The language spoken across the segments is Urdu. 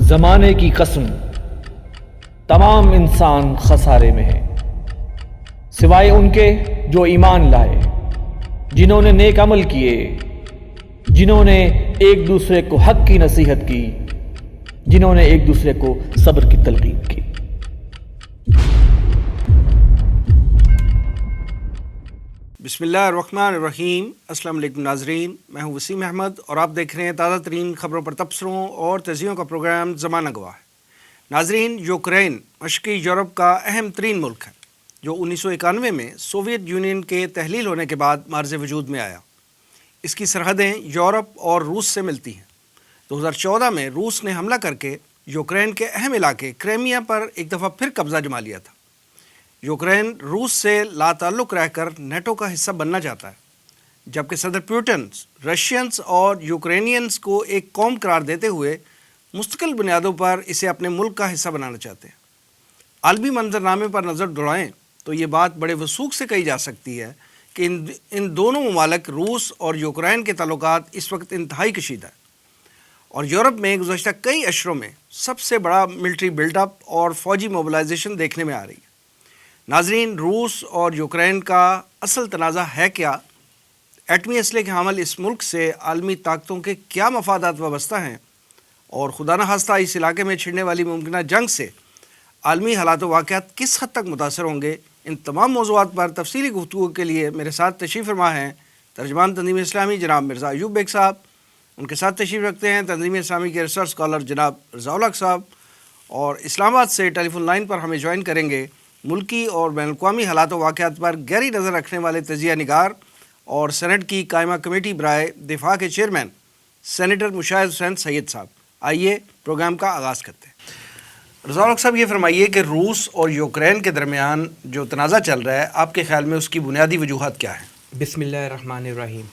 زمانے کی قسم تمام انسان خسارے میں ہے، سوائے ان کے جو ایمان لائے، جنہوں نے نیک عمل کیے، جنہوں نے ایک دوسرے کو حق کی نصیحت کی، جنہوں نے ایک دوسرے کو صبر کی تلقین کی۔ بسم اللہ الرحمن الرحیم۔ السلام علیکم ناظرین، میں ہوں وسیم احمد اور آپ دیکھ رہے ہیں تازہ ترین خبروں پر تبصروں اور تجزیوں کا پروگرام زمانہ گواہ ہے۔ ناظرین، یوکرین مشرقی یورپ کا اہم ترین ملک ہے جو 1991 میں سوویت یونین کے تحلیل ہونے کے بعد معرض وجود میں آیا۔ اس کی سرحدیں یورپ اور روس سے ملتی ہیں۔ 2014 میں روس نے حملہ کر کے یوکرین کے اہم علاقے کرائمیا پر ایک دفعہ پھر قبضہ جما لیا تھا۔ یوکرین روس سے لا تعلق رہ کر نیٹو کا حصہ بننا چاہتا ہے، جبکہ صدر پیوٹن رشینز اور یوکرینینز کو ایک قوم قرار دیتے ہوئے مستقل بنیادوں پر اسے اپنے ملک کا حصہ بنانا چاہتے ہیں۔ عالمی منظرنامے پر نظر دوڑائیں تو یہ بات بڑے وثوق سے کہی جا سکتی ہے کہ ان دونوں ممالک روس اور یوکرین کے تعلقات اس وقت انتہائی کشیدہ ہیں، اور یورپ میں گزشتہ کئی اشروں میں سب سے بڑا ملٹری بلڈ اپ اور فوجی موبلائزیشن دیکھنے میں آ رہی ہے۔ ناظرین، روس اور یوکرین کا اصل تنازع ہے کیا؟ ایٹمی اسلحے کے حامل اس ملک سے عالمی طاقتوں کے کیا مفادات وابستہ ہیں؟ اور خدا نخواستہ اس علاقے میں چھڑنے والی ممکنہ جنگ سے عالمی حالات و واقعات کس حد تک متاثر ہوں گے؟ ان تمام موضوعات پر تفصیلی گفتگو کے لیے میرے ساتھ تشریف فرما ہیں ترجمان تنظیم اسلامی جناب مرزا ایوب بیگ صاحب، ان کے ساتھ تشریف رکھتے ہیں تنظیم اسلامی کے ریسرچ اسکالر جناب رضا الحق صاحب، اور اسلام آباد سے ٹیلی فون لائن پر ہمیں جوائن کریں گے ملکی اور بین الاقوامی حالات و واقعات پر گہری نظر رکھنے والے تجزیہ نگار اور سینٹ کی قائمہ کمیٹی برائے دفاع کے چیئرمین سینیٹر مشاہد حسین سید صاحب۔ آئیے پروگرام کا آغاز کرتے ہیں۔ رضا الحق صاحب، یہ فرمائیے کہ روس اور یوکرین کے درمیان جو تنازع چل رہا ہے، آپ کے خیال میں اس کی بنیادی وجوہات کیا ہیں؟ بسم اللہ الرحمن الرحیم۔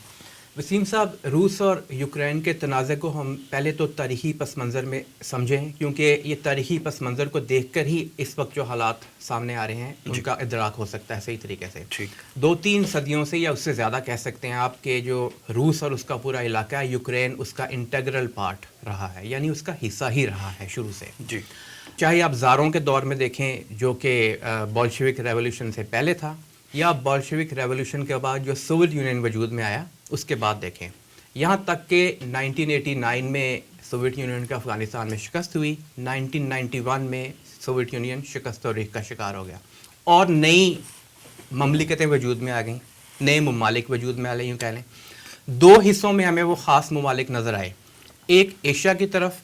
وسیم صاحب، روس اور یوکرین کے تنازع کو ہم پہلے تو تاریخی پس منظر میں سمجھیں، کیونکہ یہ تاریخی پس منظر کو دیکھ کر ہی اس وقت جو حالات سامنے آ رہے ہیں ان کا ادراک ہو سکتا ہے صحیح طریقے سے۔ 2-3 صدیوں سے یا اس سے زیادہ کہہ سکتے ہیں آپ کہ جو روس اور اس کا پورا علاقہ ہے، یوکرین اس کا انٹیگرل پارٹ رہا ہے، یعنی اس کا حصہ ہی رہا ہے شروع سے۔ چاہے آپ زاروں کے دور میں دیکھیں جو کہ بولشوک ریولوشن سے پہلے تھا، یا بولشوک ریولوشن کے بعد جو سوویت یونین وجود میں آیا اس کے بعد دیکھیں، یہاں تک کہ 1989 میں سوویت یونین کا افغانستان میں شکست ہوئی، 1991 میں سوویت یونین شکست اور ریخ کا شکار ہو گیا، اور نئی مملکتیں وجود میں آ گئیں، نئے ممالک وجود میں آ گئے۔ یوں کہہ لیں 2 حصوں میں ہمیں وہ خاص ممالک نظر آئے، ایک ایشیا کی طرف،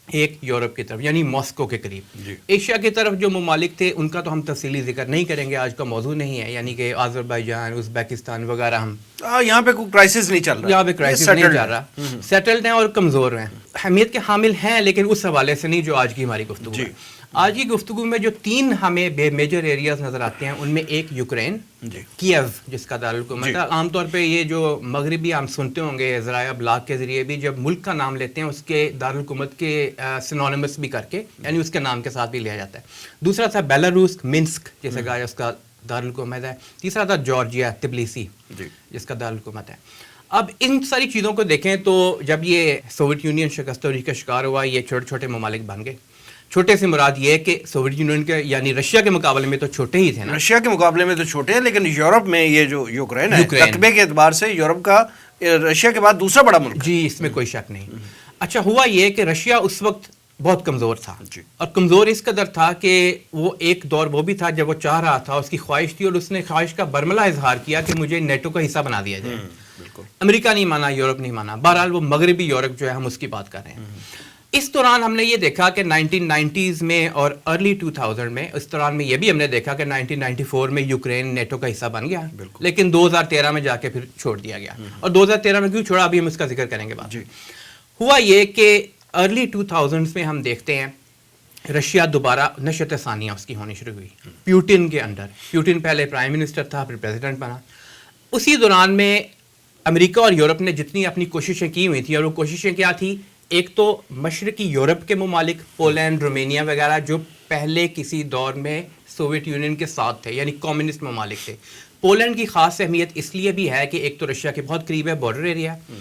ایک یورپ کی طرف، یعنی ماسکو کے قریب۔ ایشیا کی طرف جو ممالک تھے ان کا تو ہم تفصیلی ذکر نہیں کریں گے، آج کا موضوع نہیں ہے، یعنی کہ آذربائیجان، ازبیکستان وغیرہ۔ ہم یہاں پہ کوئی کرائسس نہیں چل رہا، یہاں پہ کرائسس نہیں چل رہا، سیٹلڈ ہیں اور کمزور ہیں، اہمیت کے حامل ہیں، لیکن اس حوالے سے نہیں جو آج کی ہماری گفتگو ہے۔ آج کی گفتگو میں جو 3 ہمیں میجر ایریاز نظر آتے ہیں، ان میں ایک یوکرین، کیو جس کا دارالحکومت ہے۔ عام طور پہ یہ جو مغربی ہم سنتے ہوں گے ذرائع ابلاغ کے ذریعے بھی، جب ملک کا نام لیتے ہیں اس کے دارالحکومت کے سینونیمس بھی کر کے، یعنی اس کے نام کے ساتھ بھی لیا جاتا ہے۔ دوسرا تھا بیلاروس، منسک جیسے کہا اس کا دارالحکومت ہے۔ تیسرا تھا جارجیا، تبلیسی جس کا دارالحکومت ہے۔ اب ان ساری چیزوں کو دیکھیں تو جب یہ سوویت یونین شکست و ریخ کا شکار ہوا، یہ چھوٹے چھوٹے ممالک بن گئے۔ چھوٹے سے مراد یہ ہے کہ سوویت یونین کے یعنی رشیا کے مقابلے میں تو چھوٹے ہی تھے نا، رشیا کے مقابلے میں تو چھوٹے ہیں، لیکن یورپ میں یہ جو یوکرین ہے رقبے کے اعتبار سے یورپ کا رشیا کے بعد دوسرا بڑا ملک ہے۔ جی، اس میں کوئی شک نہیں۔ اچھا، ہوا یہ کہ رشیا اس وقت بہت کمزور تھا، اور کمزور اس قدر تھا کہ وہ ایک دور وہ بھی تھا جب وہ چاہ رہا تھا، اس کی خواہش تھی، اور اس نے خواہش کا برملا اظہار کیا کہ مجھے نیٹو کا حصہ بنا دیا جائے۔ امریکہ نہیں مانا، یورپ نہیں مانا، بہرحال وہ مغربی یورپ جو ہے ہم اس کی بات کر رہے ہیں۔ اس دوران ہم نے یہ دیکھا کہ 1990s میں اور ارلی 2000 میں، اس دوران میں یہ بھی ہم نے دیکھا کہ 1994 میں یوکرین نیٹو کا حصہ بن گیا، لیکن 2013 میں جا کے پھر چھوڑ دیا گیا۔ اور 2013 میں کیوں چھوڑا ابھی ہم اس کا ذکر کریں گے بعد۔ ہوا یہ کہ ارلی 2000s میں ہم دیکھتے ہیں رشیا دوبارہ نشت ثانیہ اس کی ہونی شروع ہوئی پیوٹن کے انڈر۔ پیوٹن پہلے پرائم منسٹر تھا، پھر پریزیڈنٹ بنا۔ اسی دوران میں امریکہ اور یورپ نے جتنی اپنی کوششیں کی ہوئی تھیں، اور وہ کوششیں کیا تھی، ایک تو مشرقی یورپ کے ممالک پولینڈ، رومینیا وغیرہ جو پہلے کسی دور میں سوویت یونین کے ساتھ تھے، یعنی کمیونسٹ ممالک تھے. پولینڈ کی خاص اہمیت اس لیے بھی ہے کہ ایک تو رشیا کے بہت قریب ہے، بارڈر ایریا ہے.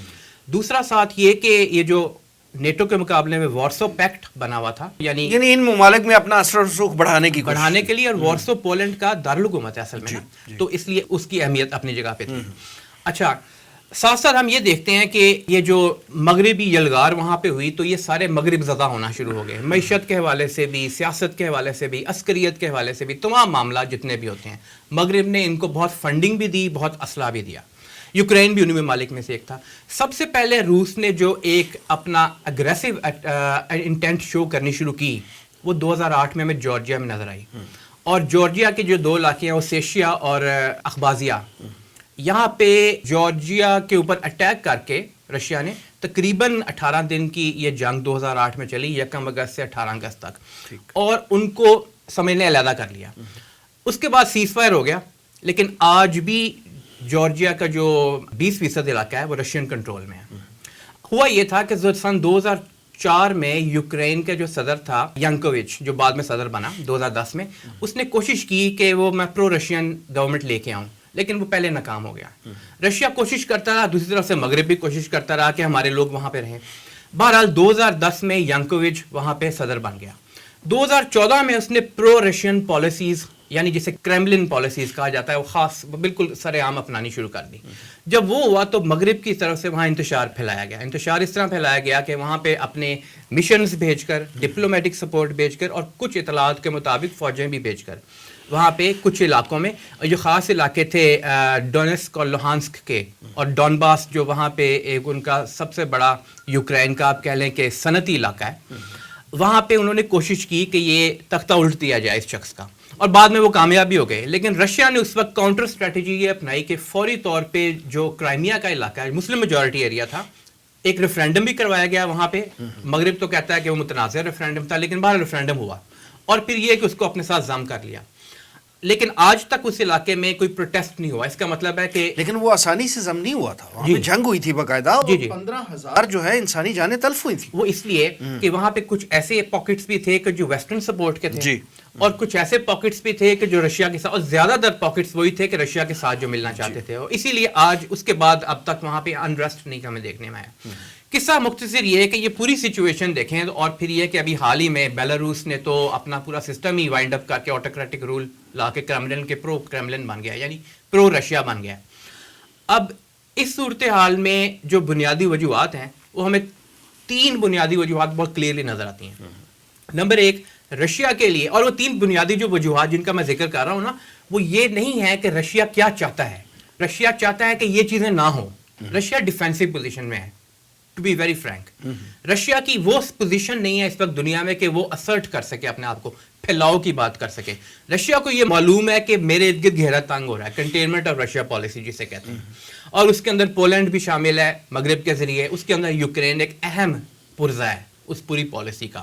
دوسرا ساتھ یہ کہ یہ جو نیٹو کے مقابلے میں وارسو پیکٹ بنا ہوا تھا، یعنی ان ممالک میں اپنا اثر و رسوخ بڑھانے کے لیے، اور وارسو پولینڈ کا دارالحکومت ہے اصل میں، تو اس لیے اس کی اہمیت اپنی جگہ پہ تھی. اچھا، ساتھ ساتھ ہم یہ دیکھتے ہیں کہ یہ جو مغربی یلغار وہاں پہ ہوئی تو یہ سارے مغرب زدہ ہونا شروع ہو گئے، معیشت کے حوالے سے بھی، سیاست کے حوالے سے بھی، عسکریت کے حوالے سے بھی، تمام معاملات جتنے بھی ہوتے ہیں مغرب نے ان کو بہت فنڈنگ بھی دی، بہت اسلحہ بھی دیا. یوکرین بھی انہی ممالک میں سے ایک تھا. سب سے پہلے روس نے جو ایک اپنا اگریسو انٹینٹ شو کرنی شروع کی وہ 2008 میں جارجیا میں نظر آئی. اور جارجیا کے جو 2 علاقے ہیں وہ سیشیا اور اخبازیا، یہاں پہ جارجیا کے اوپر اٹیک کر کے رشیا نے تقریباً 18 دن کی یہ جنگ 2008 میں چلی، 1 اگست سے 18 اگست تک، اور ان کو سمجھ نے علیحدہ کر لیا. اس کے بعد سیز فائر ہو گیا، لیکن آج بھی جارجیا کا جو 20% علاقہ ہے وہ رشین کنٹرول میں ہے. ہوا یہ تھا کہ سن 2004 میں یوکرین کا جو صدر تھا ینکووچ، جو بعد میں صدر بنا 2010 میں، اس نے کوشش کی کہ وہ میں پرو رشین گورنمنٹ لے کے آؤں، لیکن وہ پہلے ناکام ہو گیا. رشیا کوشش کرتا رہا، دوسری طرف سے مغرب بھی کوشش کرتا رہا کہ ہمارے لوگ وہاں پہ رہیں. بہرحال 2010 میں ینکووچ وہاں پہ صدر بن گیا. 2014 میں اس نے پرو رشین پالیسیز، یعنی جسے کریملن پالیسیز کہا جاتا ہے، وہ خاص بالکل سر عام اپنانی شروع کر دی. جب وہ ہوا تو مغرب کی طرف سے وہاں انتشار پھیلایا گیا. انتشار اس طرح پھیلایا گیا کہ وہاں پہ اپنے مشنز بھیج کر، ڈپلومیٹک سپورٹ بھیج کر، اور کچھ اطلاعات کے مطابق فوجیں بھی بھیج کر وہاں پہ کچھ علاقوں میں، جو خاص علاقے تھے ڈونیسک اور لوہانسک کے، اور ڈونباس جو وہاں پہ ایک ان کا سب سے بڑا یوکرین کا آپ کہہ لیں کہ صنعتی علاقہ ہے، وہاں پہ انہوں نے کوشش کی کہ یہ تختہ الٹ دیا جائے اس شخص کا، اور بعد میں وہ کامیاب بھی ہو گئے. لیکن رشیا نے اس وقت کاؤنٹر اسٹریٹجی یہ اپنائی کہ فوری طور پہ جو کرائمیا کا علاقہ ہے، مسلم میجورٹی ایریا تھا، ایک ریفرینڈم بھی کروایا گیا وہاں پہ. مغرب تو کہتا ہے کہ وہ متنازع ریفرینڈم تھا، لیکن باہر ریفرینڈم ہوا، اور پھر یہ کہ اس کو اپنے ساتھ ضم کر لیا. لیکن آج تک اس علاقے میں کوئی پروٹیسٹ نہیں ہوا. اس کا مطلب ہے کہ لیکن وہ آسانی سے ضم نہیں ہوا تھا، وہاں پہ جنگ ہوئی تھی باقاعدہ، اور 15,000 جو ہے انسانی جانیں تلف ہوئی تھی. وہ اس لیے کہ وہاں پہ کچھ ایسے پاکٹس بھی تھے کہ جو ویسٹرن سپورٹ کے تھے، اور کچھ ایسے پاکٹس بھی تھے کہ جو رشیا کے ساتھ، اور زیادہ تر پاکٹس وہی تھے کہ رشیا کے ساتھ جو ملنا چاہتے تھے، اور اسی لیے آج اس کے بعد اب تک وہاں پہ انریسٹ نہیں ہمیں دیکھنے میں آیا. قصہ مختصر یہ ہے کہ یہ پوری سچویشن دیکھیں، اور پھر یہ کہ ابھی حال ہی میں بیلاروس نے تو اپنا پورا سسٹم ہی وائنڈ اپ کر کے آٹوکریٹک رول لا کے کرملن کے پرو کرملن بن گیا، یعنی پرو رشیا بن گیا. اب اس صورتحال میں جو بنیادی وجوہات ہیں وہ ہمیں 3 بنیادی وجوہات بہت کلیئرلی نظر آتی ہیں. نمبر 1 رشیا کے لیے، اور وہ 3 بنیادی جو وجوہات جن کا میں ذکر کر رہا ہوں نا، وہ یہ نہیں ہے کہ رشیا کیا چاہتا ہے. رشیا چاہتا ہے کہ یہ چیزیں نہ ہوں. رشیا ڈیفینسو پوزیشن میں ہے، to be very frank. Russia کی وہ پوزیشن نہیں ہے اس وقت دنیا میں کہ وہ اسرٹ کر سکے اپنے آپ کو، پھیلاؤ کی بات کر سکے. رشیا کو یہ معلوم ہے کہ میرے ارد گرد گھیرا تنگ ہو رہا ہے، کنٹینمنٹ آف رشیا پالیسی جسے کہتے ہیں، اور اس کے اندر پولینڈ بھی شامل ہے مغرب کے ذریعے. اس کے اندر یوکرین ایک اہم پرزہ ہے اس پوری پالیسی کا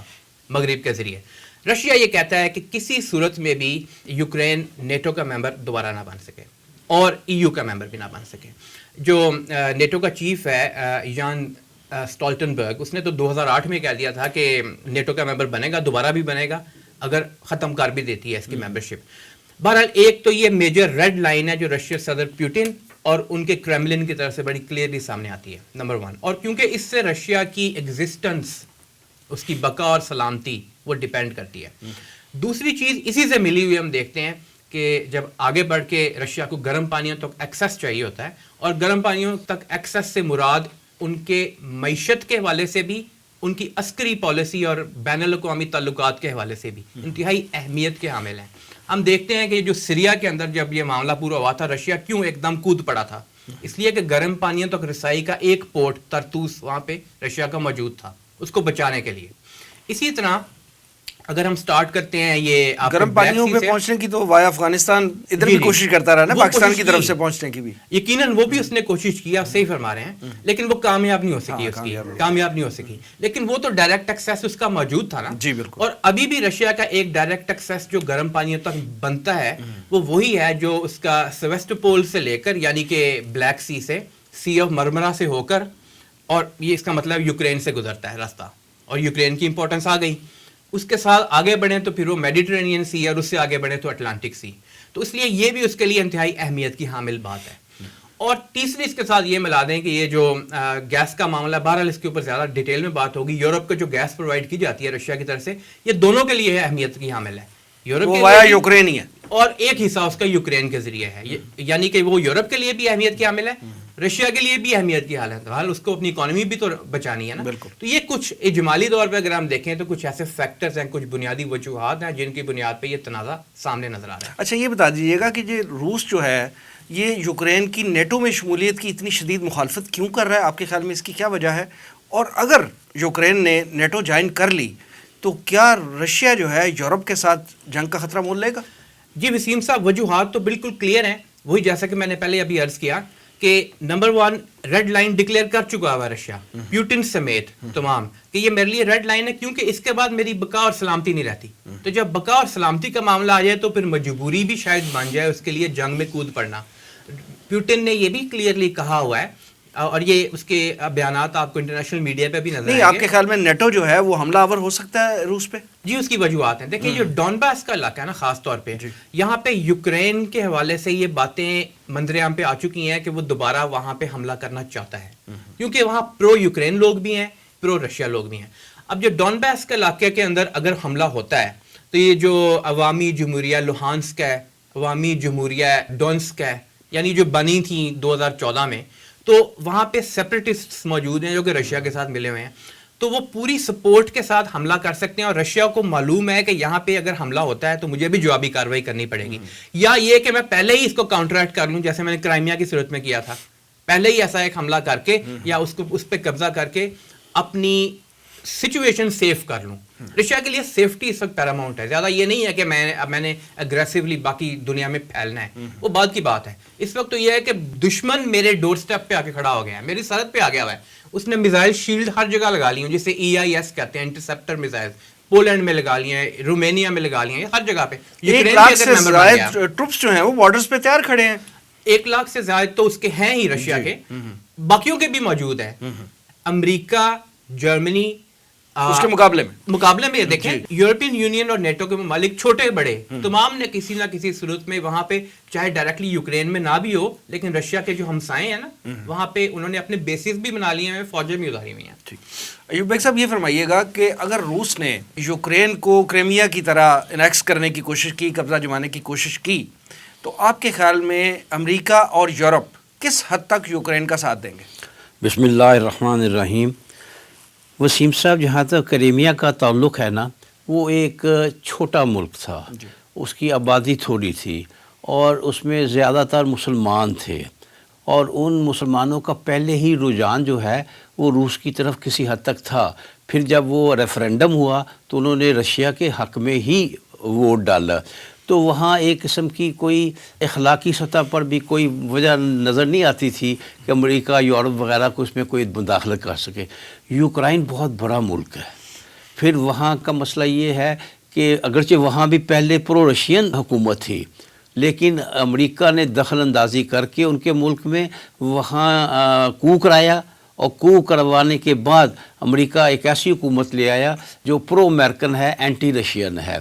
مغرب کے ذریعے. رشیا یہ کہتا ہے کہ کسی صورت میں بھی یوکرین نیٹو کا ممبر دوبارہ نہ بن سکے، اور ای یو کا ممبر بھی نہ بن سکے. جو نیٹو کا چیف ہے یان اسٹالٹنبرگ، اس نے تو 2008 میں کہہ دیا تھا کہ نیٹو کا ممبر بنے گا، دوبارہ بھی بنے گا اگر ختم کر بھی دیتی ہے اس کی ممبرشپ. بہرحال ایک تو یہ میجر ریڈ لائن ہے جو رشیا صدر پیوٹن اور ان کے کریملن کی طرف سے بڑی کلیئرلی سامنے آتی ہے، نمبر 1. اور کیونکہ اس سے رشیا کی ایگزسٹنس، اس کی بقا اور سلامتی وہ ڈیپینڈ کرتی ہے. دوسری چیز اسی سے ملی ہوئی ہم دیکھتے ہیں کہ جب آگے بڑھ کے رشیا کو گرم پانیوں تک ایکسیس چاہیے ہوتا ہے، اور گرم پانیوں تک ایکسیس سے مراد ان کے معیشت کے حوالے سے بھی، ان کی عسکری پالیسی اور بین الاقوامی تعلقات کے حوالے سے بھی انتہائی اہمیت کے حامل ہیں. ہم دیکھتے ہیں کہ جو سیریا کے اندر جب یہ معاملہ پورا ہوا تھا، رشیا کیوں ایک دم کود پڑا تھا؟ اس لیے کہ گرم پانیوں تک رسائی کا ایک پورٹ ترتوس وہاں پہ رشیا کا موجود تھا، اس کو بچانے کے لیے. اسی طرح اگر ہم سٹارٹ کرتے ہیں یہ گرم پانیوں پہ پہنچنے کی، تو وایا افغانستان ادھر بھی کوشش کرتا رہا نا پاکستان کی طرف سے پہنچنے کی بھی. یقیناً وہ بھی اس نے کوشش کی، آپ صحیح فرما رہے ہیں، لیکن وہ کامیاب نہیں ہو سکی، اس کی کامیاب نہیں ہو سکی. لیکن وہ تو ڈائریکٹ ایکسیس اس کا موجود تھا نا. جی بالکل. اور ابھی بھی رشیا کا ایک ڈائریکٹ ایکسیس جو گرم پانیوں تک بنتا ہے وہ وہی ہے جو اس کا سیویسٹوپول سے لے کر، یعنی کہ بلیک سی سے، سی آف مرمرا سے ہو کر، اور یہ اس کا مطلب یوکرین سے گزرتا ہے راستہ، اور یوکرین کی امپورٹنس آ گئی. اس کے ساتھ آگے بڑھیں تو پھر وہ میڈیٹرینین سی اور اس سے آگے بڑھیں تو اٹلانٹک سی. تو اس لیے یہ بھی اس کے لیے انتہائی اہمیت کی حامل بات ہے. اور تیسری اس کے ساتھ یہ ملا دیں کہ یہ جو گیس کا معاملہ، بہرحال اس کے اوپر زیادہ ڈیٹیل میں بات ہوگی. یورپ کو جو گیس پرووائڈ کی جاتی ہے رشیا کی طرف سے، یہ دونوں کے لیے اہمیت کی حامل ہے. یورپ کے لیے یوکرین ہی ہے اور ایک حصہ اس کا یوکرین کے ذریعے ہے. یعنی کہ وہ یورپ کے لیے بھی اہمیت کی حامل ہے، رشیا کے لیے بھی اہمیت کی حال اس کو اپنی اکانومی بھی تو بچانی ہے نا. تو یہ کچھ اجمالی طور پہ اگر ہم دیکھیں تو کچھ ایسے فیکٹرز ہیں، کچھ بنیادی وجوہات ہیں جن کی بنیاد پہ یہ تنازع سامنے نظر آ رہا ہے. اچھا یہ بتا دیجیے گا کہ یہ روس جو ہے یہ یوکرین کی نیٹو میں شمولیت کی اتنی شدید مخالفت کیوں کر رہا ہے؟ آپ کے خیال میں اس کی کیا وجہ ہے؟ اور اگر یوکرین نے نیٹو جوائن کر لی تو کیا رشیا جو ہے یورپ کے ساتھ جنگ کا خطرہ مول لے گا؟ جی وسیم صاحب، وجوہات تو بالکل کلیئر ہیں. وہی جیسا کہ میں نے پہلے ابھی عرض کیا کہ نمبر 1 ریڈ لائن ڈکلیئر کر چکا ہوا رشیا، پیوٹن سمیت تمام، کہ یہ میرے لیے ریڈ لائن ہے کیونکہ اس کے بعد میری بقا اور سلامتی نہیں رہتی. تو جب بقا اور سلامتی کا معاملہ آ جائے تو پھر مجبوری بھی شاید بن جائے اس کے لیے جنگ میں کود پڑنا. پیوٹن نے یہ بھی کلیئرلی کہا ہوا ہے اور یہ اس کے بیانات آپ کو انٹرنیشنل میڈیا پہ بھی نظر آئیں گے. آپ کے خیال میں نیٹو جو ہے وہ حملہ آور ہو سکتا ہے روس پہ؟ جی اس کی وجوہات ہیں. دیکھیں جو ڈونباس کا علاقہ ہے نا خاص طور پہ، یہاں پہ یوکرین کے حوالے سے یہ باتیں منظر عام پہ آ چکی ہیں کہ وہ دوبارہ وہاں پہ حملہ کرنا چاہتا ہے کیونکہ وہاں پرو یوکرین لوگ بھی ہیں، پرو رشیا لوگ بھی ہیں. اب جو ڈونباس کے علاقے کے اندر اگر حملہ ہوتا ہے تو یہ جو عوامی جمہوریہ لوہانسک ہے، عوامی جمہوریہ ڈونسک ہے، یعنی جو بنی تھیں 2014 میں، تو وہاں پہ سیپریٹسٹ موجود ہیں جو کہ رشیا کے ساتھ ملے ہوئے ہیں. تو وہ پوری سپورٹ کے ساتھ حملہ کر سکتے ہیں اور رشیا کو معلوم ہے کہ یہاں پہ اگر حملہ ہوتا ہے تو مجھے بھی جوابی کارروائی کرنی پڑے گی، یا یہ کہ میں پہلے ہی اس کو کاؤنٹر ایکٹ کر لوں جیسے میں نے کرائمیا کی صورت میں کیا تھا، پہلے ہی ایسا ایک حملہ کر کے یا اس پہ قبضہ کر کے اپنی سچویشن سیف کر لوں. رشیا کے لیے سیفٹی اس وقت پیراماؤنٹ ہے. زیادہ یہ نہیں ہے کہ میں نے اگریسولی باقی دنیا میں پھیلنا ہے، وہ بات کی بات ہے. اس وقت تو یہ ہے کہ دشمن میرے ڈور سٹیپ پہ آ کے کھڑا ہو گیا ہے، میری سرحد پہ آ گیا ہوا ہے. اس نے میزائل شیلڈ ہر جگہ لگا لی ہیں، جسے EIS کہتے ہیں، انٹرسپٹر میزائل. پولینڈ میں لگا لیے ہیں، رومینیا میں لگا لیے ہیں، ہر جگہ پہ. 1 لاکھ سے زائد ٹروپس جو ہیں وہ بارڈرز پہ تیار کھڑے ہیں. 1 لاکھ سے زائد تو اس کے ہیں ہی رشیا کے، باقیوں کے بھی موجود ہیں. امریکہ، جرمنی اس کے مقابلے میں دیکھیں یورپین یونین اور نیٹو کے ممالک چھوٹے بڑے تمام نے کسی نہ کسی صورت میں وہاں پہ چاہے ڈائریکٹلی یوکرین میں نہ بھی ہو لیکن رشیا کے جو ہمسائے ہیں نا وہاں پہ انہوں نے اپنے بیسز بھی بنا لیے ہیں، فوجیں بھی اتاری ہوئی ہیں. ایوب بیگ صاحب یہ فرمائیے گا کہ اگر روس نے یوکرین کو کرائمیا کی طرح انیکس کرنے کی کوشش کی، قبضہ جمانے کی کوشش کی، تو آپ کے خیال میں امریکہ اور یورپ کس حد تک یوکرین کا ساتھ دیں گے؟ بسم اللہ الرحمن الرحیم. وسیم صاحب، جہاں تک کرائمیا کا تعلق ہے نا، وہ ایک چھوٹا ملک تھا، اس کی آبادی تھوڑی تھی اور اس میں زیادہ تر مسلمان تھے، اور ان مسلمانوں کا پہلے ہی رجحان جو ہے وہ روس کی طرف کسی حد تک تھا. پھر جب وہ ریفرینڈم ہوا تو انہوں نے رشیا کے حق میں ہی ووٹ ڈالا، تو وہاں ایک قسم کی کوئی اخلاقی سطح پر بھی کوئی وجہ نظر نہیں آتی تھی کہ امریکہ، یورپ وغیرہ کو اس میں کوئی مداخلت کر سکے. یوکرائن بہت بڑا ملک ہے. پھر وہاں کا مسئلہ یہ ہے کہ اگرچہ وہاں بھی پہلے پرو رشین حکومت تھی، لیکن امریکہ نے دخل اندازی کر کے ان کے ملک میں وہاں کو کرایا، اور کو کروانے کے بعد امریکہ ایک ایسی حکومت لے آیا جو پرو امریکن ہے، اینٹی رشین ہے.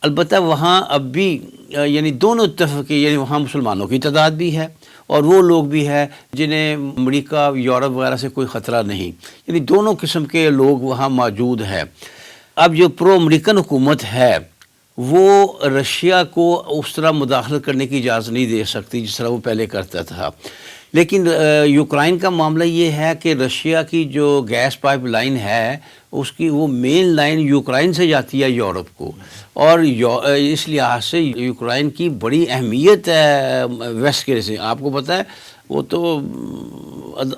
البتہ وہاں اب بھی یعنی دونوں طرف کے، یعنی وہاں مسلمانوں کی تعداد بھی ہے اور وہ لوگ بھی ہے جنہیں امریکہ، یورپ وغیرہ سے کوئی خطرہ نہیں، یعنی دونوں قسم کے لوگ وہاں موجود ہیں. اب جو پرو امریکن حکومت ہے وہ رشیا کو اس طرح مداخلت کرنے کی اجازت نہیں دے سکتی جس طرح وہ پہلے کرتا تھا. لیکن یوکرائن کا معاملہ یہ ہے کہ رشیا کی جو گیس پائپ لائن ہے اس کی وہ مین لائن یوکرائن سے جاتی ہے یورپ کو، اور اس لحاظ سے یوکرائن کی بڑی اہمیت ہے ویسٹ کے سے. آپ کو پتہ ہے وہ تو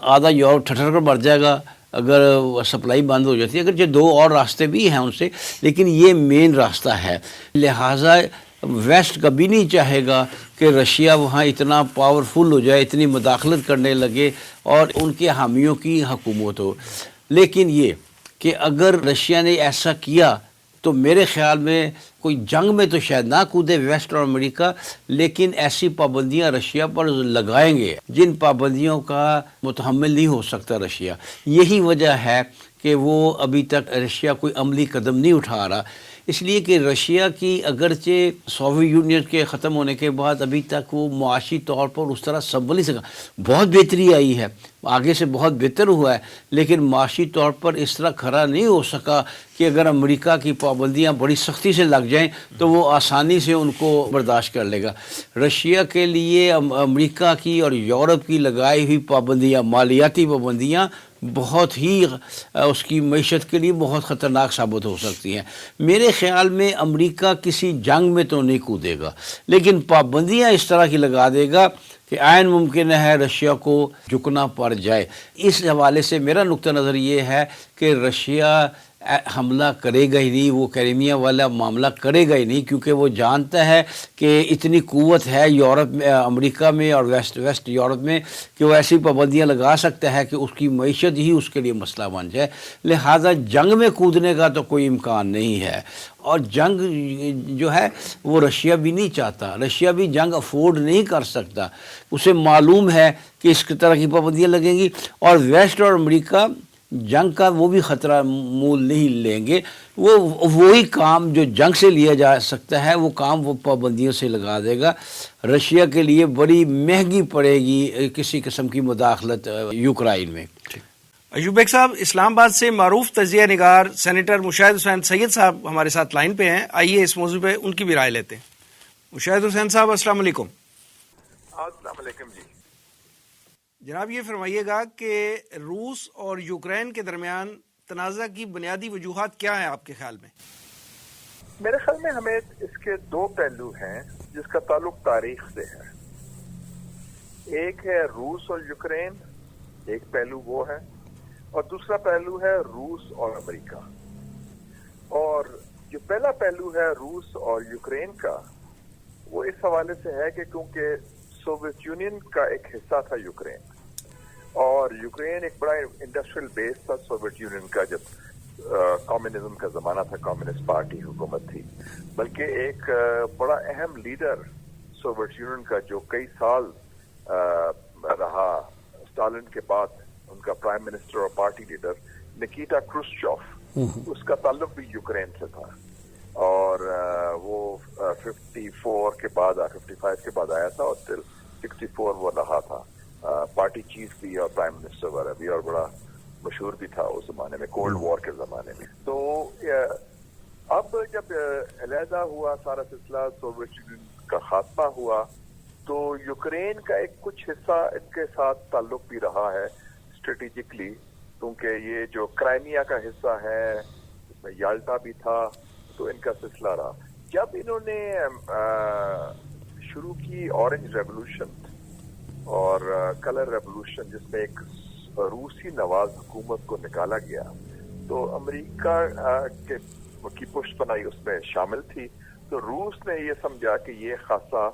آدھا یورپ ٹھٹر کر مر جائے گا اگر سپلائی بند ہو جاتی ہے، اگر جو 2 اور راستے بھی ہیں ان سے، لیکن یہ مین راستہ ہے. لہٰذا ویسٹ کبھی نہیں چاہے گا کہ رشیا وہاں اتنا پاورفل ہو جائے، اتنی مداخلت کرنے لگے اور ان کے حامیوں کی حکومت ہو. لیکن یہ کہ اگر رشیا نے ایسا کیا تو میرے خیال میں کوئی جنگ میں تو شاید نہ کودے ویسٹ اور امریکہ، لیکن ایسی پابندیاں رشیا پر لگائیں گے جن پابندیوں کا متحمل نہیں ہو سکتا رشیا. یہی وجہ ہے کہ وہ ابھی تک رشیا کوئی عملی قدم نہیں اٹھا رہا، اس لیے کہ رشیا کی اگرچہ سوویت یونین کے ختم ہونے کے بعد ابھی تک وہ معاشی طور پر اس طرح سنبھل نہیں سکا، بہت بہتری آئی ہے، آگے سے بہت بہتر ہوا ہے، لیکن معاشی طور پر اس طرح کھڑا نہیں ہو سکا کہ اگر امریکہ کی پابندیاں بڑی سختی سے لگ جائیں تو وہ آسانی سے ان کو برداشت کر لے گا۔ رشیا کے لیے امریکہ کی اور یورپ کی لگائی ہوئی پابندیاں، مالیاتی پابندیاں بہت ہی اس کی معیشت کے لیے بہت خطرناک ثابت ہو سکتی ہیں۔ میرے خیال میں امریکہ کسی جنگ میں تو نہیں کودے گا، لیکن پابندیاں اس طرح کی لگا دے گا کہ عین ممکن ہے رشیا کو جھکنا پڑ جائے۔ اس حوالے سے میرا نقطہ نظر یہ ہے کہ رشیا حملہ کرے گا ہی نہیں، وہ کریمیا والا معاملہ کرے گا ہی نہیں، کیونکہ وہ جانتا ہے کہ اتنی قوت ہے یورپ میں، امریکہ میں اور ویسٹ یورپ میں، کہ وہ ایسی پابندیاں لگا سکتا ہے کہ اس کی معیشت ہی اس کے لیے مسئلہ بن جائے، لہٰذا جنگ میں کودنے کا تو کوئی امکان نہیں ہے۔ اور جنگ جو ہے وہ رشیا بھی نہیں چاہتا، رشیا بھی جنگ افورڈ نہیں کر سکتا، اسے معلوم ہے کہ اس طرح کی پابندیاں لگیں گی، اور ویسٹ اور امریکہ جنگ کا وہ بھی خطرہ مول نہیں لیں گے، وہ وہی کام جو جنگ سے لیا جا سکتا ہے وہ کام وہ پابندیوں سے لگا دے گا۔ رشیا کے لیے بڑی مہنگی پڑے گی کسی قسم کی مداخلت یوکرائن میں۔ ایوب بیگ صاحب، اسلام آباد سے معروف تجزیہ نگار سینیٹر مشاہد حسین سید صاحب ہمارے ساتھ لائن پہ ہیں، آئیے اس موضوع پہ ان کی بھی رائے لیتے ہیں۔ مشاہد حسین صاحب السلام علیکم۔ السلام علیکم جی۔ جناب یہ فرمائیے گا کہ روس اور یوکرین کے درمیان تنازع کی بنیادی وجوہات کیا ہیں آپ کے خیال میں؟ میرے خیال میں ہمیں اس کے دو پہلو ہیں جس کا تعلق تاریخ سے ہے۔ ایک ہے روس اور یوکرین، ایک پہلو وہ ہے، اور دوسرا پہلو ہے روس اور امریکہ۔ اور جو پہلا پہلو ہے روس اور یوکرین کا، وہ اس حوالے سے ہے کہ کیونکہ سوویت یونین کا ایک حصہ تھا یوکرین، اور یوکرین ایک بڑا انڈسٹریل بیس تھا سوویت یونین کا جب کمیونزم کا زمانہ تھا، کمیونسٹ پارٹی حکومت تھی، بلکہ ایک بڑا اہم لیڈر سوویت یونین کا جو کئی سال رہا اسٹالن کے بعد، ان کا پرائم منسٹر اور پارٹی لیڈر نکیتا کرشچوف، اس کا تعلق بھی یوکرین سے تھا، اور وہ 54 کے بعد 55 کے بعد آیا تھا، اور پھر 64 وہ رہا تھا پارٹی چیف بھی اور پرائم منسٹر وغیرہ بھی، اور بڑا مشہور بھی تھا اس زمانے میں، کولڈ وار کے زمانے میں۔ تو اب جب علیحدہ ہوا سارا سلسلہ، سوویت یونین کا خاتمہ ہوا، تو یوکرین کا ایک کچھ حصہ ان کے ساتھ تعلق بھی رہا ہے اسٹریٹجکلی، کیونکہ یہ جو کرائمیا کا حصہ ہے اس میں یالٹا بھی تھا، تو ان کا سلسلہ رہا۔ جب انہوں نے شروع کی اورنج ریولوشن اور کلر ریولوشن، جس میں ایک روسی نواز حکومت کو نکالا گیا، تو امریکہ کی پشت پناہی اس میں شامل تھی، تو روس نے یہ سمجھا کہ یہ خاصا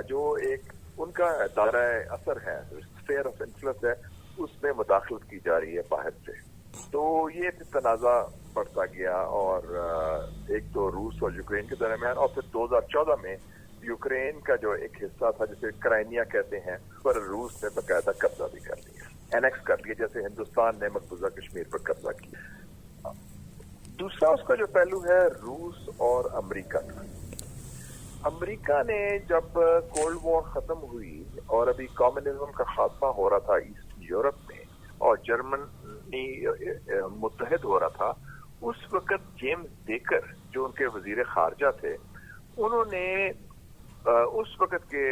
جو ایک ان کا دائرہ اثر ہے، اسفیئر آف انفلوئنس ہے، اس میں مداخلت کی جا رہی ہے باہر سے، تو یہ تنازع بڑھتا گیا، اور ایک تو روس اور یوکرین کے درمیان، اور پھر 2014 میں یوکرین کا جو ایک حصہ تھا جسے کرائمیا کہتے ہیں، پر روس نے باقاعدہ قبضہ بھی کر لیا، اینیکس کر لیا، جیسے ہندوستان نے مقبوضہ کشمیر پر قبضہ کیا۔ دوسرا اس کا جو پہلو ہے روس اور امریکہ کا، امریکہ نے جب کولڈ وار ختم ہوئی اور ابھی کمیونزم کا خاتمہ ہو رہا تھا ایسٹ یورپ میں، اور جرمنی متحد ہو رہا تھا، اس وقت جیمز بیکر جو ان کے وزیر خارجہ تھے، انہوں نے اس وقت کے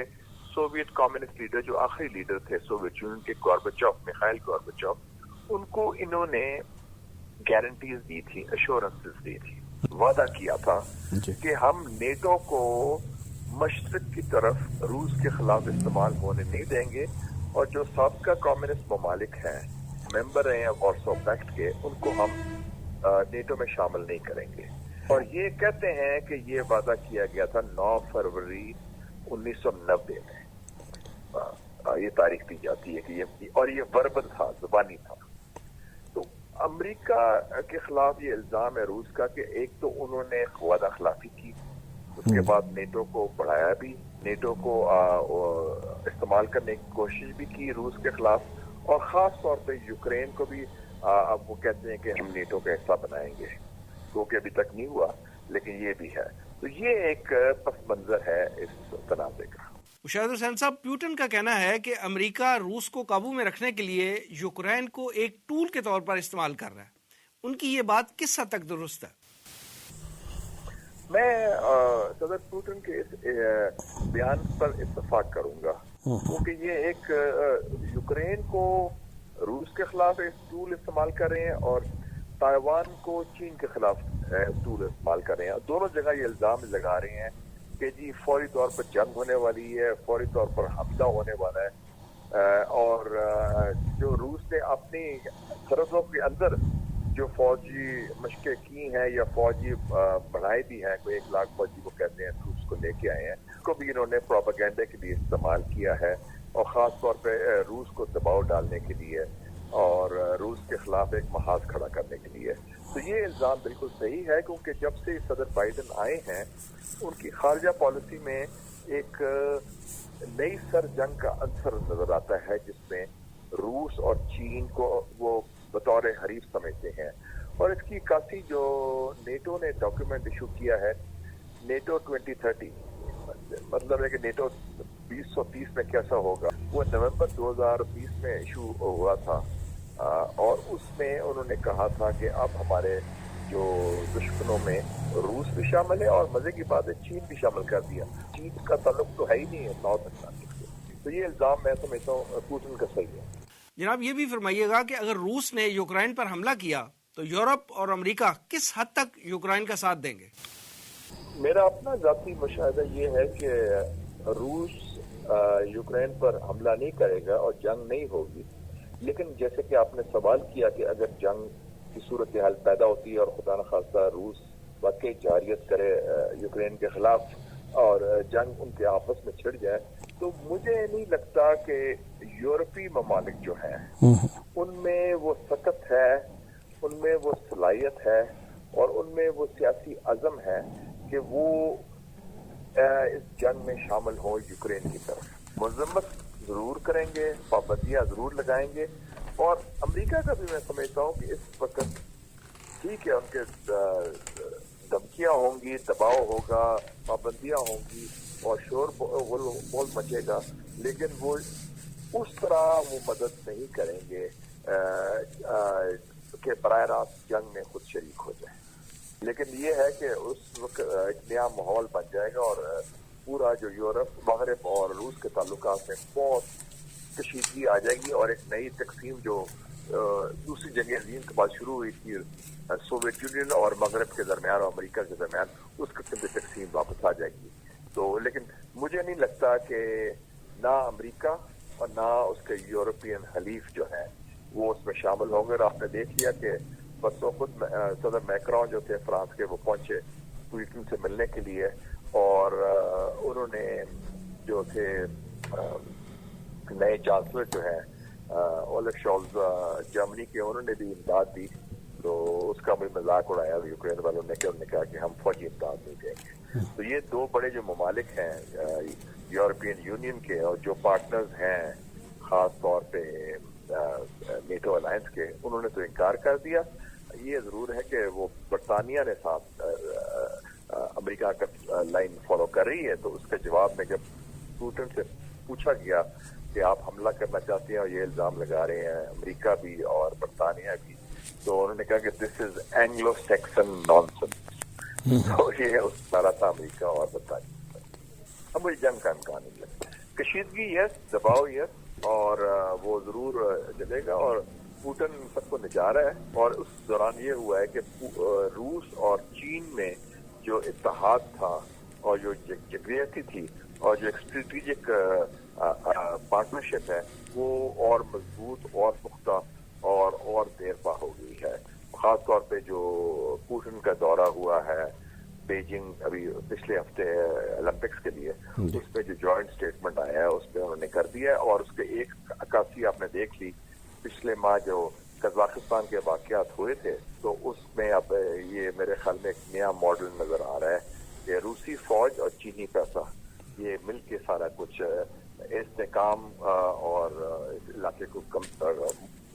سوویت کمیونسٹ لیڈر، جو آخری لیڈر تھے سوویت یونین کے، گورباچوف، میخائیل گورباچوف، ان کو انہوں نے گارنٹیز دی تھی، ایشورنسز دی تھی، وعدہ کیا تھا کہ ہم نیٹو کو مشرق کی طرف روس کے خلاف استعمال ہونے نہیں دیں گے، اور جو سابقہ کمیونسٹ ممالک ہیں، ممبر ہیں وارسو پیکٹ کے، ان کو ہم نیٹو میں شامل نہیں کریں گے۔ اور یہ کہتے ہیں کہ یہ وعدہ کیا گیا تھا 9 فروری 1990 میں، یہ تاریخ دی جاتی ہے کہ یہ، اور یہ وربل تھا، زبانی تھا۔ تو امریکہ کے خلاف یہ الزام ہے روس کا کہ ایک تو انہوں نے وعدہ خلافی کی، اس کے بعد نیٹو کو بڑھایا بھی، نیٹو کو استعمال کرنے کی کوشش بھی کی روس کے خلاف، اور خاص طور پہ یوکرین کو بھی اب وہ کہتے ہیں کہ ہم نیٹو کا حصہ بنائیں گے، کیونکہ ابھی تک نہیں ہوا، لیکن یہ بھی ہے. تو یہ ایک پس منظر ہے اس تنازع کا. مشاہد حسین صاحب، پیوٹن کا کہنا ہے کہ امریکہ روس کو قابو میں رکھنے کے لیے یوکرین کو ایک ٹول کے طور پر استعمال کر رہا ہے. ان کی یہ بات کس حد تک درست ہے؟ میں صدر پوٹن کے اس بیان پر اتفاق کروں گا، کیونکہ یہ ایک یوکرین کو روس کے خلاف ایک ٹول استعمال کر رہے ہیں اور تائیوان کو چین کے خلاف ٹول استعمال کر رہے ہیں. دونوں جگہ یہ الزام لگا رہے ہیں کہ جی فوری طور پر جنگ ہونے والی ہے، فوری طور پر حملہ ہونے والا ہے، اور جو روس نے اپنی سرحدوں کے اندر جو فوجی مشقیں کی ہیں یا فوجی بڑھائی دی ہیں، کوئی 1 لاکھ فوجی کو کہتے ہیں روس کو لے کے آئے ہیں، اس کو بھی انہوں نے پروپیگنڈے کے لیے استعمال کیا ہے، اور خاص طور پہ روس کو دباؤ ڈالنے کے لیے اور روس کے خلاف ایک محاذ کھڑا کرنے کے لیے. تو یہ الزام بالکل صحیح ہے، کیونکہ جب سے صدر بائیڈن آئے ہیں ان کی خارجہ پالیسی میں ایک نئی سر جنگ کا عنصر نظر آتا ہے، جس میں روس اور چین کو وہ بطور حریف سمجھتے ہیں. اور اس کی عکاسی جو نیٹو نے ڈاکیومنٹ ایشو کیا ہے، نیٹو 2030، مطلب ہے کہ نیٹو 2030 میں کیسا ہوگا، وہ نومبر 2020 میں ایشو ہوا تھا، اور اس میں انہوں نے کہا تھا کہ اب ہمارے جو دشمنوں میں روس بھی شامل ہے، اور مزے کی بات ہے چین بھی شامل کر دیا. چین کا تعلق تو ہے ہی نہیں ہے نارتھ اٹلانٹک سے. تو یہ الزام میں سمجھتا ہوں پوٹن کا صحیح ہے. جناب یہ بھی فرمائیے گا کہ اگر روس نے یوکرین پر حملہ کیا تو یورپ اور امریکہ کس حد تک یوکرین کا ساتھ دیں گے؟ میرا اپنا ذاتی مشاہدہ یہ ہے کہ روس یوکرین پر حملہ نہیں کرے گا اور جنگ نہیں ہوگی، لیکن جیسے کہ آپ نے سوال کیا کہ اگر جنگ کی صورتحال پیدا ہوتی ہے اور خدا نخواستہ روس واقعی جارحیت کرے یوکرین کے خلاف اور جنگ ان کے آپس میں چھڑ جائے، تو مجھے نہیں لگتا کہ یورپی ممالک جو ہیں ان میں وہ سخت ہے، ان میں وہ صلاحیت ہے، اور ان میں وہ سیاسی عزم ہے کہ وہ اس جنگ میں شامل ہوں یوکرین کی طرف. مذمت ضرور کریں گے، پابندیاں ضرور لگائیں گے، اور امریکہ کا بھی میں سمجھتا ہوں کہ اس وقت ٹھیک ہے ان کے دھمکیاں ہوں گی، دباؤ ہوگا، پابندیاں ہوں گی اور شور بول مچے گا، لیکن وہ اس طرح وہ مدد نہیں کریں گے کہ براہ راست جنگ میں خود شریک ہو جائیں. لیکن یہ ہے کہ اس وقت ایک نیا ماحول بن جائے گا، اور پورا جو یورپ، مغرب اور روس کے تعلقات میں بہت کشیدگی آ جائے گی، اور ایک نئی تقسیم جو دوسری جنگ عظیم کے بعد شروع ہوئی تھی سوویت یونین اور مغرب کے درمیان اور امریکہ کے درمیان، اس قسم کی تقسیم واپس آ جائے گی. تو لیکن مجھے نہیں لگتا کہ نہ امریکہ اور نہ اس کے یورپین حلیف جو ہیں وہ اس میں شامل ہوں گے. اور آپ نے دیکھ لیا کہ بسوں خود صدر میکرون جو تھے فرانس کے، وہ پہنچے پوٹن سے ملنے کے لیے، اور انہوں نے جو تھے نئے چانسلر جو ہیں اولف شولز جرمنی کے، انہوں نے بھی امداد دی. تو اس کا بھی مذاق اڑایا یوکرین والوں نے کہ انہوں نے کہا کہ ہم فوجی امداد نہیں دیں گے. تو یہ دو بڑے جو ممالک ہیں یورپین یونین کے اور جو پارٹنرز ہیں خاص طور پہ نیٹو الائنس کے، انہوں نے تو انکار کر دیا. یہ ضرور ہے کہ وہ برطانیہ نے ساتھ امریکہ کا لائن فالو کر رہی ہے. تو اس کے جواب میں جب پوٹن سے پوچھا گیا کہ آپ حملہ کرنا چاہتے ہیں اور یہ الزام لگا رہے ہیں امریکہ بھی اور برطانیہ بھی، تو انہوں نے کہا کہ دس از اینگلو سیکسن نانسنس. تو یہ اس سارا تھا امریکہ اور برطانیہ. اب مجھے جنگ کا امکان نہیں لگتا. کشیدگی یس، دباؤ یس، اور وہ ضرور چلے گا، اور پوٹن سب کو نچا رہا ہے. اور اس دوران یہ ہوا ہے کہ روس اور چین میں جو اتحاد تھا اور جو یکجہتی تھی اور جو اسٹریٹجک پارٹنرشپ ہے، وہ اور مضبوط اور پختہ اور دیر پا ہو گئی ہے. خاص طور پہ جو پوٹن کا دورہ ہوا ہے بیجنگ ابھی پچھلے ہفتے اولمپکس کے لیے، اس میں جو جوائنٹ اسٹیٹمنٹ آیا ہے اس پہ انہوں نے کر دیا ہے. اور اس کے ایک عکاسی آپ نے دیکھ لی پچھلے ماہ جو قزاقستان کے واقعات ہوئے تھے، تو اس میں اب یہ میرے خیال میں ایک نیا ماڈل نظر آ رہا ہے کہ روسی فوج اور چینی پیسہ یہ مل کے سارا کچھ استحکام اور اس علاقے کو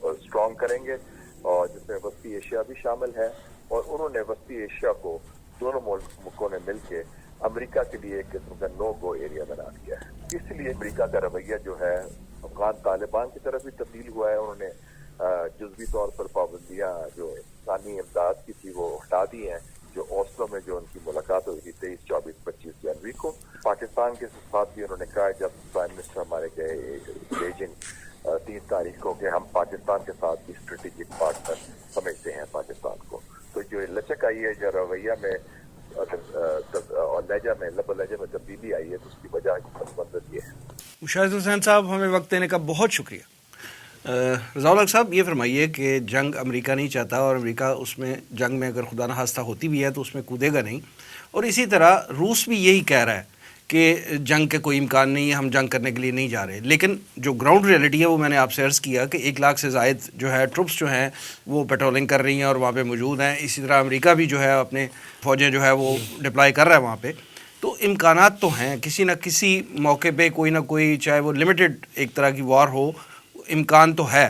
اسٹرانگ کریں گے. اور جس میں وسطی ایشیا بھی شامل ہے، اور انہوں نے وسطی ایشیا کو دونوں ملکوں نے مل کے امریکہ کے لیے ایک قسم کا نو گو ایریا بنا دیا ہے. اس لیے امریکہ کا رویہ جو ہے افغان طالبان کی طرف بھی تبدیل ہوا ہے. انہوں نے جزوی طور پر پابندیاں جو انسانی امداد کی تھی وہ ہٹا دی ہیں. جو اوسلو میں جو ان کی ملاقات ہوئی تھی 23, 24, 25 جنوری کو، پاکستان کے ساتھ بھی انہوں نے کہا جب پرائم منسٹر ہمارے گئے بیجنگ 3 تاریخ کو کہ ہم پاکستان کے ساتھ بھی اسٹریٹجک پارٹنر سمجھتے ہیں پاکستان کو. تو جو لچک آئی ہے، جو رویہ میں اور لہجہ میں لب و لہجے میں تبدیلی آئی ہے، تو اس کی وجہ پس منظر یہ ہے. مشاہد حسین صاحب، ہمیں وقت دینے کا بہت شکریہ. رضا الحق صاحب، یہ فرمائیے کہ جنگ امریکہ نہیں چاہتا، اور امریکہ اس میں جنگ میں اگر خدا نخواستہ ہوتی بھی ہے تو اس میں کودے گا نہیں، اور اسی طرح روس بھی یہی کہہ رہا ہے کہ جنگ کے کوئی امکان نہیں ہے، ہم جنگ کرنے کے لیے نہیں جا رہے. لیکن جو گراؤنڈ ریئلٹی ہے وہ میں نے آپ سے عرض کیا کہ 1 لاکھ سے زائد جو ہے ٹروپس جو ہیں وہ پیٹرولنگ کر رہی ہیں اور وہاں پہ موجود ہیں. اسی طرح امریکہ بھی جو ہے اپنے فوجیں جو ہے وہ ڈپلائی کر رہا ہے وہاں پہ. تو امکانات تو ہیں، کسی نہ کسی موقع پہ کوئی نہ کوئی، چاہے وہ لمیٹڈ ایک طرح کی وار ہو، امکان تو ہے.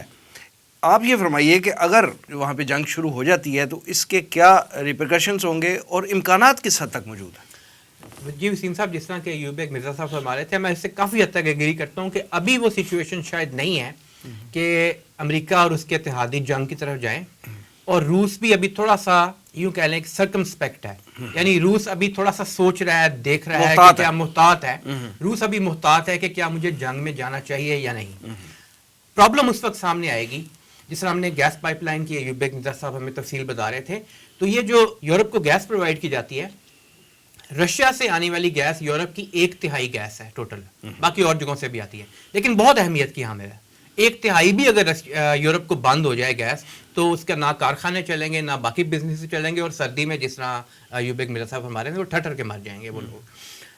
آپ یہ فرمائیے کہ اگر وہاں پہ جنگ شروع ہو جاتی ہے تو اس کے کیا ریپرکشنز ہوں گے اور امکانات کس حد تک موجود ہیں؟ جی وسیم صاحب، جس طرح کہ ایوب مرزا صاحب فرما رہے تھے، میں اس سے کافی حد تک ایگری کرتا ہوں کہ ابھی وہ سچویشن شاید نہیں ہے کہ امریکہ اور اس کے اتحادی جنگ کی طرف جائیں، اور روس بھی ابھی تھوڑا سا یوں کہہ لیں کہ سرکمسپیکٹ ہے. یعنی روس ابھی تھوڑا سا سوچ رہا ہے، دیکھ رہا ہے کہ کیا محتاط ہے. روس ابھی محتاط ہے کہ کیا مجھے جنگ میں جانا چاہیے یا نہیں. پرابلم اس وقت سامنے آئے گی جس طرح ہم نے گیس پائپ لائن کی ایوب مرزا صاحب ہمیں تفصیل بتا رہے تھے. تو یہ جو یورپ کو گیس پرووائڈ کی جاتی ہے، رشیا سے آنے والی گیس یورپ کی 1/3 گیس ہے ٹوٹل، باقی اور جگہوں سے بھی آتی ہے، لیکن بہت اہمیت کی حامل ہے. 1/3 بھی اگر یورپ کو بند ہو جائے گیس تو اس کا نہ کارخانے چلیں گے، نہ باقی بزنس چلیں گے، اور سردی میں جس طرح ایوب مرزا صاحب ہمارے ہیں وہ ٹھٹر کے مر جائیں گے وہ لوگ.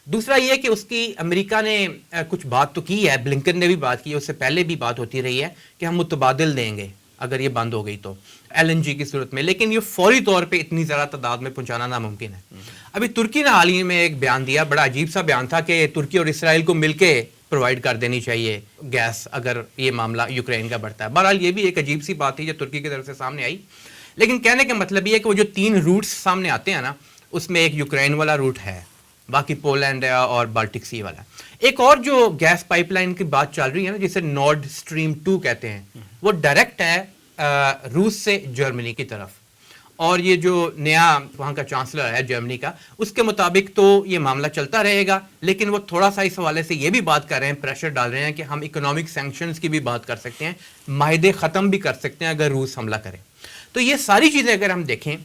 دوسرا یہ کہ اس کی امریکہ نے کچھ بات تو کی ہے، بلنکن نے بھی بات کی ہے، اس سے پہلے بھی بات ہوتی رہی ہے کہ ہم متبادل دیں گے اگر یہ بند ہو گئی تو LNG کی صورت میں، لیکن یہ فوری طور پہ اتنی زیادہ تعداد میں پہنچانا ناممکن ہے. ابھی ترکی نے حال ہی میں ایک بیان دیا، بڑا عجیب سا بیان تھا کہ ترکی اور اسرائیل کو مل کے پرووائڈ کر دینی چاہیے گیس اگر یہ معاملہ یوکرین کا بڑھتا ہے. بہرحال یہ بھی ایک عجیب سی بات تھی جو ترکی کی طرف سے سامنے آئی. لیکن کہنے کا مطلب یہ ہے کہ وہ جو 3 روٹس سامنے آتے ہیں نا، اس میں ایک یوکرین والا روٹ ہے، باقی پولینڈ ہے اور بالٹک سی والا. ایک اور جو گیس پائپ لائن کی بات چل رہی ہے نا، جسے نارڈ سٹریم 2 کہتے ہیں، وہ ڈائریکٹ ہے روس سے جرمنی کی طرف. اور یہ جو نیا وہاں کا چانسلر ہے جرمنی کا، اس کے مطابق تو یہ معاملہ چلتا رہے گا، لیکن وہ تھوڑا سا اس حوالے سے یہ بھی بات کر رہے ہیں، پریشر ڈال رہے ہیں کہ ہم اکنامک سینکشنز کی بھی بات کر سکتے ہیں، معاہدے ختم بھی کر سکتے ہیں اگر روس حملہ کرے. تو یہ ساری چیزیں اگر ہم دیکھیں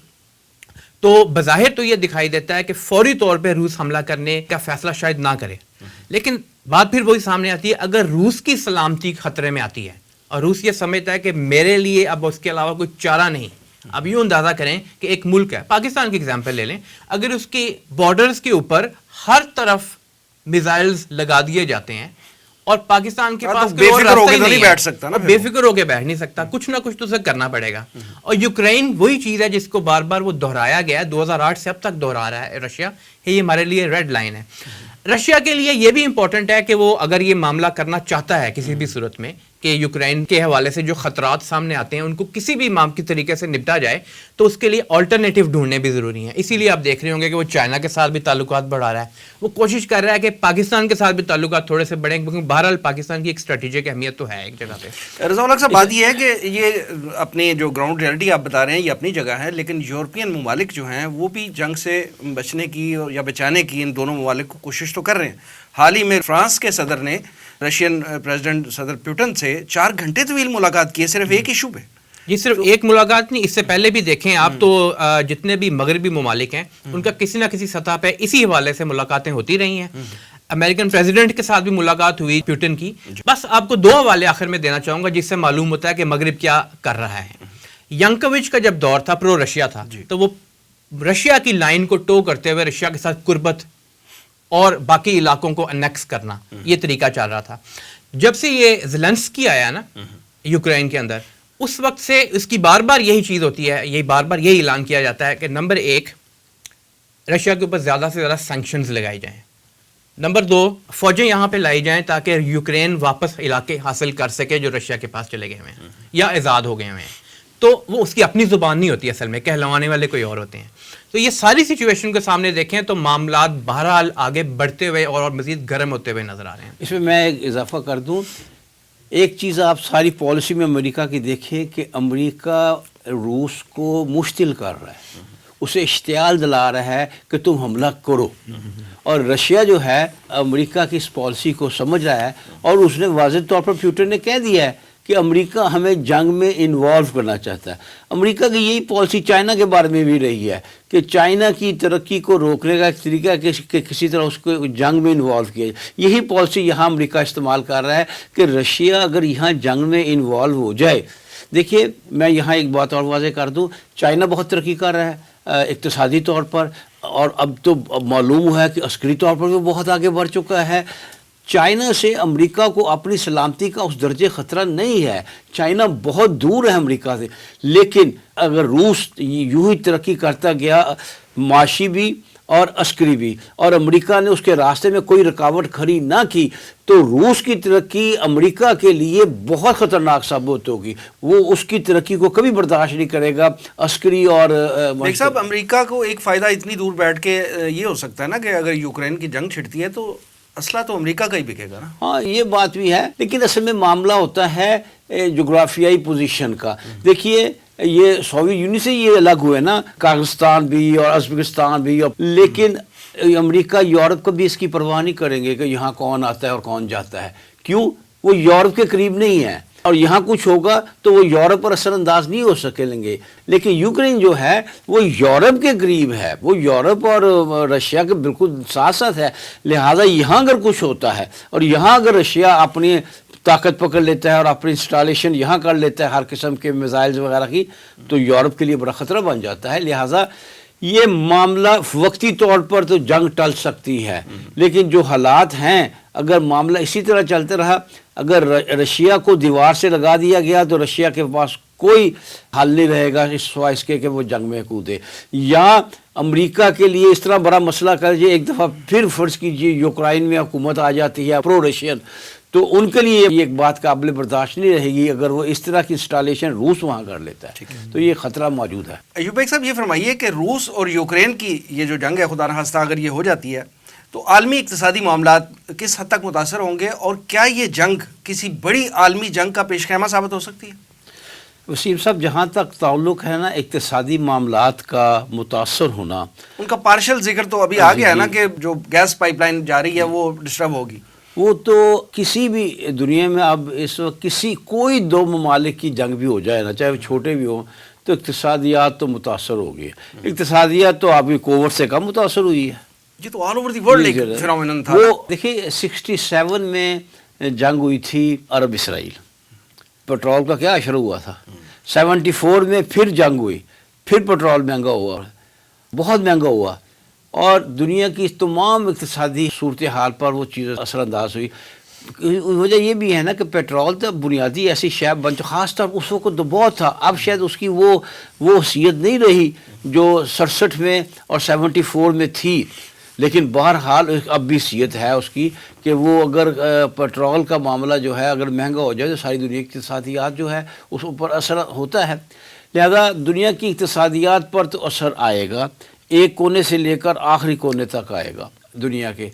تو بظاہر تو یہ دکھائی دیتا ہے کہ فوری طور پہ روس حملہ کرنے کا فیصلہ شاید نہ کرے. لیکن بات پھر وہی سامنے آتی ہے، اگر روس کی سلامتی خطرے میں آتی ہے اور روس یہ سمجھتا ہے کہ میرے لیے اب اس کے علاوہ کوئی چارہ نہیں. اب یوں اندازہ کریں کہ ایک ملک ہے، پاکستان کی ایگزامپل لے لیں، اگر اس کی بارڈرز کے اوپر ہر طرف میزائلز لگا دیے جاتے ہیں اور پاکستان کے پاس بے فکر ہو کے نہیں بیٹھ سکتا نا، بے فکر ہو کے بیٹھ نہیں سکتا، کچھ نہ کچھ تو اسے کرنا پڑے گا. اور یوکرین وہی چیز ہے جس کو بار بار وہ دہرایا گیا ہے، 2008 سے اب تک دہرا رہا ہے رشیا، یہ ہمارے لیے ریڈ لائن ہے. رشیا کے لیے یہ بھی امپورٹنٹ ہے کہ وہ اگر یہ معاملہ کرنا چاہتا ہے کسی بھی صورت میں کہ یوکرین کے حوالے سے جو خطرات سامنے آتے ہیں ان کو کسی بھی کی طریقے سے نپٹا جائے، تو اس کے لیے آلٹرنیٹو ڈھونڈنے بھی ضروری ہیں. اسی لیے آپ دیکھ رہے ہوں گے کہ وہ چائنا کے ساتھ بھی تعلقات بڑھا رہا ہے، وہ کوشش کر رہا ہے کہ پاکستان کے ساتھ بھی تعلقات تھوڑے سے بڑھیں، کیونکہ بہرحال پاکستان کی ایک اسٹریٹجک اہمیت تو ہے ایک جگہ پہ. رضا الحق صاحب، بات یہ ہے کہ یہ اپنی جو گراؤنڈ ریئلٹی آپ بتا رہے ہیں یہ اپنی جگہ ہے، لیکن یورپین ممالک جو ہیں وہ بھی جنگ سے بچنے کی یا بچانے کی ان دونوں ممالک کو کوشش تو کر رہے ہیں. حال ہی میں فرانس کے صدر نے رشین پریزیڈنٹ صدر پیوٹن سے 4 گھنٹے طویل ملاقات کی ہے صرف ایک ایشو پہ. جی صرف ایک ملاقات نہیں، اس سے پہلے بھی دیکھیں آپ تو جتنے بھی مغربی ممالک ہیں ان کا کسی نہ کسی سطح پہ اسی حوالے سے ملاقاتیں ہوتی رہی ہیں. امریکن پریزیڈنٹ کے ساتھ بھی ملاقات ہوئی پیوٹن کی. بس آپ کو 2 حوالے آخر میں دینا چاہوں گا جس سے معلوم ہوتا ہے کہ مغرب کیا کر رہا ہے. ینکووچ کا جب دور تھا، پرو رشیا تھا، تو وہ رشیا کی لائن کو ٹو کرتے ہوئے رشیا کے ساتھ قربت اور باقی علاقوں کو انیکس کرنا، یہ طریقہ چل رہا تھا. جب سے یہ زیلنسکی آیا نا یوکرین کے اندر، اس وقت سے اس کی بار بار یہی چیز ہوتی ہے، یہی بار بار یہی اعلان کیا جاتا ہے کہ نمبر 1 رشیا کے اوپر زیادہ سے زیادہ سینکشنز لگائی جائیں، نمبر 2 فوجیں یہاں پہ لائی جائیں تاکہ یوکرین واپس علاقے حاصل کر سکے جو رشیا کے پاس چلے گئے ہوئے ہیں یا آزاد ہو گئے ہوئے ہیں. تو وہ اس کی اپنی زبان نہیں ہوتی اصل میں، کہلوانے والے کوئی اور ہوتے ہیں. تو یہ ساری سچویشن کے سامنے دیکھیں تو معاملات بہرحال آگے بڑھتے ہوئے اور مزید گرم ہوتے ہوئے نظر آ رہے ہیں. اس میں میں ایک اضافہ کر دوں، ایک چیز آپ ساری پالیسی میں امریکہ کی دیکھیں کہ امریکہ روس کو مشتعل کر رہا ہے، اسے اشتعال دلا رہا ہے کہ تم حملہ کرو، اور رشیا جو ہے امریکہ کی اس پالیسی کو سمجھ رہا ہے، اور اس نے واضح طور پر پیوٹن نے کہہ دیا ہے کہ امریکہ ہمیں جنگ میں انوالو کرنا چاہتا ہے. امریکہ کی یہی پالیسی چائنا کے بارے میں بھی رہی ہے کہ چائنا کی ترقی کو روکنے کا ایک طریقہ ہے کہ کسی طرح اس کو جنگ میں انوالو کیا جائے. یہی پالیسی یہاں امریکہ استعمال کر رہا ہے کہ رشیا اگر یہاں جنگ میں انوالو ہو جائے. دیکھیے میں یہاں ایک بات اور واضح کر دوں، چائنا بہت ترقی کر رہا ہے اقتصادی طور پر، اور اب تو معلوم ہے کہ عسکری طور پر بھی بہت آگے بڑھ چکا ہے. چائنا سے امریکہ کو اپنی سلامتی کا اس درجے خطرہ نہیں ہے، چائنا بہت دور ہے امریکہ سے، لیکن اگر روس یوں ہی ترقی کرتا گیا معاشی بھی اور عسکری بھی، اور امریکہ نے اس کے راستے میں کوئی رکاوٹ کھڑی نہ کی، تو روس کی ترقی امریکہ کے لیے بہت خطرناک ثابت ہوگی. وہ اس کی ترقی کو کبھی برداشت نہیں کرے گا عسکری اور دیکھ صاحب، امریکہ کو ایک فائدہ اتنی دور بیٹھ کے یہ ہو سکتا ہے نا کہ اگر یوکرین کی جنگ چھڑتی ہے تو اسلحہ تو امریکہ کا ہی بکے گا نا. ہاں یہ بات بھی ہے، لیکن اصل میں معاملہ ہوتا ہے جغرافیائی پوزیشن کا. دیکھیے یہ سوویت یونین سے یہ الگ ہوئے نا، کازخستان بھی اور ازبکستان بھی، لیکن امریکہ یورپ کو بھی اس کی پرواہ نہیں کریں گے کہ یہاں کون آتا ہے اور کون جاتا ہے. کیوں؟ وہ یورپ کے قریب نہیں ہے، اور یہاں کچھ ہوگا تو وہ یورپ پر اثر انداز نہیں ہو سکیں گے. لیکن یوکرین جو ہے وہ یورپ کے قریب ہے، وہ یورپ اور رشیا کے بالکل ساتھ ساتھ ہے. لہٰذا یہاں اگر کچھ ہوتا ہے اور یہاں اگر رشیا اپنی طاقت پکڑ لیتا ہے اور اپنی انسٹالیشن یہاں کر لیتا ہے ہر قسم کے میزائلز وغیرہ کی، تو یورپ کے لیے بڑا خطرہ بن جاتا ہے. لہٰذا یہ معاملہ وقتی طور پر تو جنگ ٹل سکتی ہے، لیکن جو حالات ہیں اگر معاملہ اسی طرح چلتے رہا، اگر رشیا کو دیوار سے لگا دیا گیا تو رشیا کے پاس کوئی حل نہیں رہے گا سوائے اس کے کہ وہ جنگ میں کودے. یا امریکہ کے لیے اس طرح بڑا مسئلہ کر جائے، ایک دفعہ پھر فرض کیجیے یوکرائن میں حکومت آ جاتی ہے پرو رشین، تو ان کے لیے یہ ایک بات قابل برداشت نہیں رہے گی اگر وہ اس طرح کی انسٹالیشن روس وہاں کر لیتا ہے. تو یہ خطرہ موجود ہے. ایوب بیگ صاحب یہ فرمائیے کہ روس اور یوکرین کی یہ جو جنگ ہے خدا نخواستہ اگر یہ ہو جاتی ہے تو عالمی اقتصادی معاملات کس حد تک متاثر ہوں گے، اور کیا یہ جنگ کسی بڑی عالمی جنگ کا پیش خیمہ ثابت ہو سکتی ہے؟ وسیم صاحب جہاں تک تعلق ہے نا اقتصادی معاملات کا متاثر ہونا، ان کا پارشل ذکر تو ابھی آ گیا ہے نا کہ جو گیس پائپ لائن جاری ہے وہ ڈسٹرب ہوگی. وہ تو کسی بھی دنیا میں اب اس وقت کوئی دو ممالک کی جنگ بھی ہو جائے نا، چاہے وہ چھوٹے بھی ہوں، تو اقتصادیات تو متاثر ہوگی. اقتصادیات تو ابھی کووڈ سے کم متاثر ہوئی ہے. یہ تو آل اوور دی ورلڈ ایک فینومینن تھا. وہ دیکھیے 67 میں جنگ ہوئی تھی عرب اسرائیل، پیٹرول کا کیا اشر ہوا تھا. 74 میں پھر جنگ ہوئی، پھر پیٹرول مہنگا ہوا، بہت مہنگا ہوا، اور دنیا کی تمام اقتصادی صورتحال پر وہ چیزیں اثر انداز ہوئی. وجہ یہ بھی ہے نا کہ پیٹرول تو بنیادی ایسی شے بن چکی، خاص طور اس وقت تو بہت تھا، اب شاید اس کی وہ حیثیت نہیں رہی جو 67 میں اور 74 میں تھی. لیکن بہرحال اب بھی حیثیت ہے اس کی کہ وہ اگر پیٹرول کا معاملہ جو ہے اگر مہنگا ہو جائے تو ساری دنیا کی اقتصادیات جو ہے اس پر اثر ہوتا ہے. لہذا دنیا کی اقتصادیات پر تو اثر آئے گا، ایک کونے سے لے کر آخری کونے تک آئے گا دنیا کے.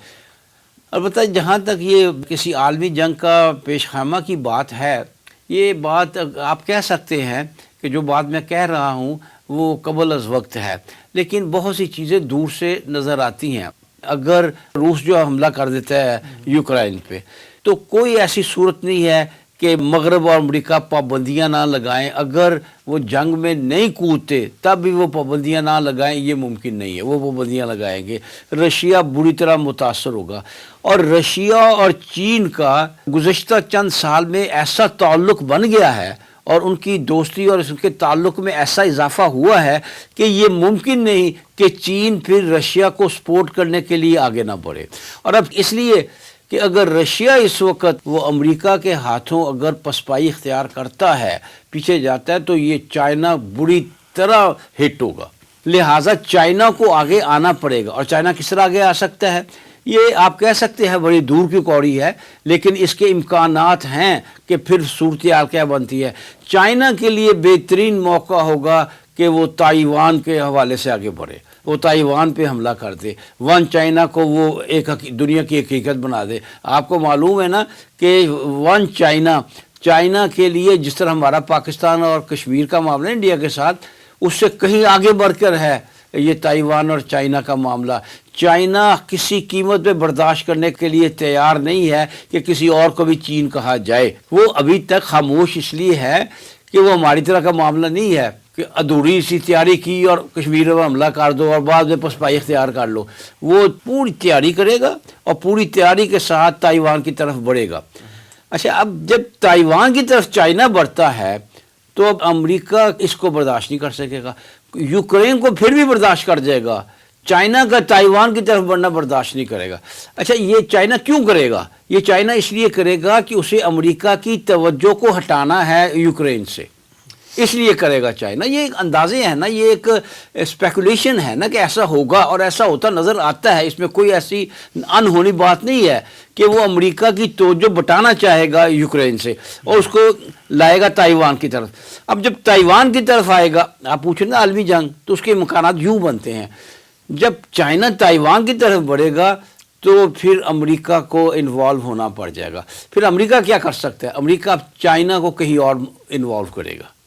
البتہ جہاں تک یہ کسی عالمی جنگ کا پیش خیمہ کی بات ہے، یہ بات آپ کہہ سکتے ہیں کہ جو بات میں کہہ رہا ہوں وہ قبل از وقت ہے، لیکن بہت سی چیزیں دور سے نظر آتی ہیں. اگر روس جو حملہ کر دیتا ہے یوکرائن پہ تو کوئی ایسی صورت نہیں ہے کہ مغرب اور امریکہ پابندیاں نہ لگائیں. اگر وہ جنگ میں نہیں کودتے تب بھی وہ پابندیاں نہ لگائیں، یہ ممکن نہیں ہے. وہ پابندیاں لگائیں گے. رشیا بری طرح متاثر ہوگا، اور رشیا اور چین کا گزشتہ چند سال میں ایسا تعلق بن گیا ہے اور ان کی دوستی اور اس کے تعلق میں ایسا اضافہ ہوا ہے کہ یہ ممکن نہیں کہ چین پھر رشیا کو سپورٹ کرنے کے لیے آگے نہ بڑھے. اور اب اس لیے کہ اگر رشیا اس وقت وہ امریکہ کے ہاتھوں اگر پسپائی اختیار کرتا ہے، پیچھے جاتا ہے، تو یہ چائنا بری طرح ہٹ ہوگا. لہٰذا چائنا کو آگے آنا پڑے گا. اور چائنا کس طرح آگے آ سکتا ہے؟ یہ آپ کہہ سکتے ہیں بڑی دور کی کوڑی ہے، لیکن اس کے امکانات ہیں کہ پھر صورتحال کیا بنتی ہے۔ چائنا کے لیے بہترین موقع ہوگا کہ وہ تائیوان کے حوالے سے آگے بڑھے، وہ تائیوان پہ حملہ کر دے، ون چائنا کو وہ ایک دنیا کی حقیقت بنا دے۔ آپ کو معلوم ہے نا کہ ون چائنا کے لیے جس طرح ہمارا پاکستان اور کشمیر کا معاملہ ہے انڈیا کے ساتھ، اس سے کہیں آگے بڑھ کر ہے یہ تائیوان اور چائنا کا معاملہ۔ چائنا کسی قیمت پہ برداشت کرنے کے لیے تیار نہیں ہے کہ کسی اور کو بھی چین کہا جائے۔ وہ ابھی تک خاموش اس لیے ہے کہ وہ ہماری طرح کا معاملہ نہیں ہے کہ ادھوری سی تیاری کی اور کشمیر میں حملہ کر دو اور بعد میں پسپائی اختیار کر لو۔ وہ پوری تیاری کرے گا اور پوری تیاری کے ساتھ تائیوان کی طرف بڑھے گا۔ اچھا، اب جب تائیوان کی طرف چائنا بڑھتا ہے تو اب امریکہ اس کو برداشت نہیں کر سکے گا، یوکرین کو پھر بھی برداشت کر جائے گا، چائنا کا تائیوان کی طرف بڑھنا برداشت نہیں کرے گا۔ اچھا، یہ چائنا کیوں کرے گا؟ یہ چائنا اس لیے کرے گا کہ اسے امریکہ کی توجہ کو ہٹانا ہے یوکرین سے، اس لیے کرے گا چائنا۔ یہ ایک اندازے ہیں نا، یہ ایک اسپیکولیشن ہے نا کہ ایسا ہوگا اور ایسا ہوتا نظر آتا ہے۔ اس میں کوئی ایسی انہونی بات نہیں ہے کہ وہ امریکہ کی توجہ بٹانا چاہے گا یوکرین سے اور اس کو لائے گا تائیوان کی طرف۔ اب جب تائیوان کی طرف آئے گا، آپ پوچھیں نا عالمی جنگ، تو اس کے امکانات یوں بنتے ہیں، جب چائنا تائیوان کی طرف بڑھے گا تو پھر امریکہ کو انوالو ہونا پڑ جائے گا۔ پھر امریکہ کیا کر سکتا ہے؟ امریکہ اب چائنا کو کہیں اور انوالو کرے گا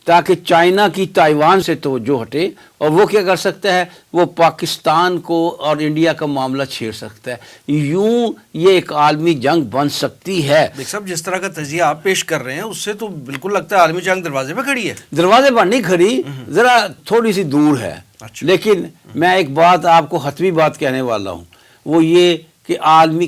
تاکہ چائنا کی تائیوان سے توجہ ہٹے، اور وہ کیا کر سکتا ہے؟ وہ پاکستان کو اور انڈیا کا معاملہ چھیڑ سکتا ہے۔ یوں یہ ایک عالمی جنگ بن سکتی ہے۔ دیکھ صاحب، جس طرح کا تجزیہ آپ پیش کر رہے ہیں اس سے تو بالکل لگتا ہے عالمی جنگ دروازے پہ کھڑی ہے۔ دروازے پر نہیں کھڑی، ذرا تھوڑی سی دور ہے۔ لیکن میں ایک بات آپ کو حتمی بات کہنے والا ہوں، وہ یہ کہ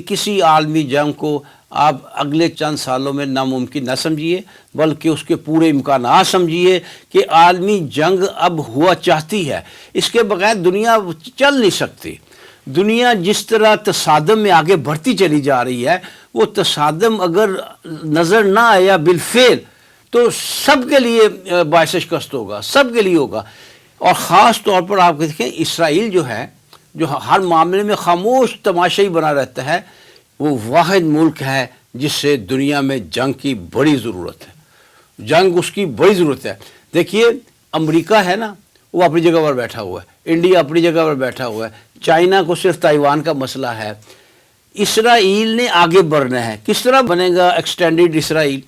کسی عالمی جنگ کو آپ اگلے چند سالوں میں ناممکن نہ سمجھیے، بلکہ اس کے پورے امکانات سمجھیے کہ عالمی جنگ اب ہوا چاہتی ہے۔ اس کے بغیر دنیا چل نہیں سکتی۔ دنیا جس طرح تصادم میں آگے بڑھتی چلی جا رہی ہے، وہ تصادم اگر نظر نہ آیا بالفعل تو سب کے لیے باعث شکست ہوگا، سب کے لیے ہوگا۔ اور خاص طور پر آپ دیکھیں، اسرائیل جو ہے، جو ہر معاملے میں خاموش تماشائی بنا رہتا ہے، وہ واحد ملک ہے جس سے دنیا میں جنگ کی بڑی ضرورت ہے، جنگ اس کی بڑی ضرورت ہے۔ دیکھیے، امریکہ ہے نا، وہ اپنی جگہ پر بیٹھا ہوا ہے، انڈیا اپنی جگہ پر بیٹھا ہوا ہے، چائنا کو صرف تائیوان کا مسئلہ ہے۔ اسرائیل نے آگے بڑھنا ہے۔ کس طرح بنے گا ایکسٹینڈڈ اسرائیل؟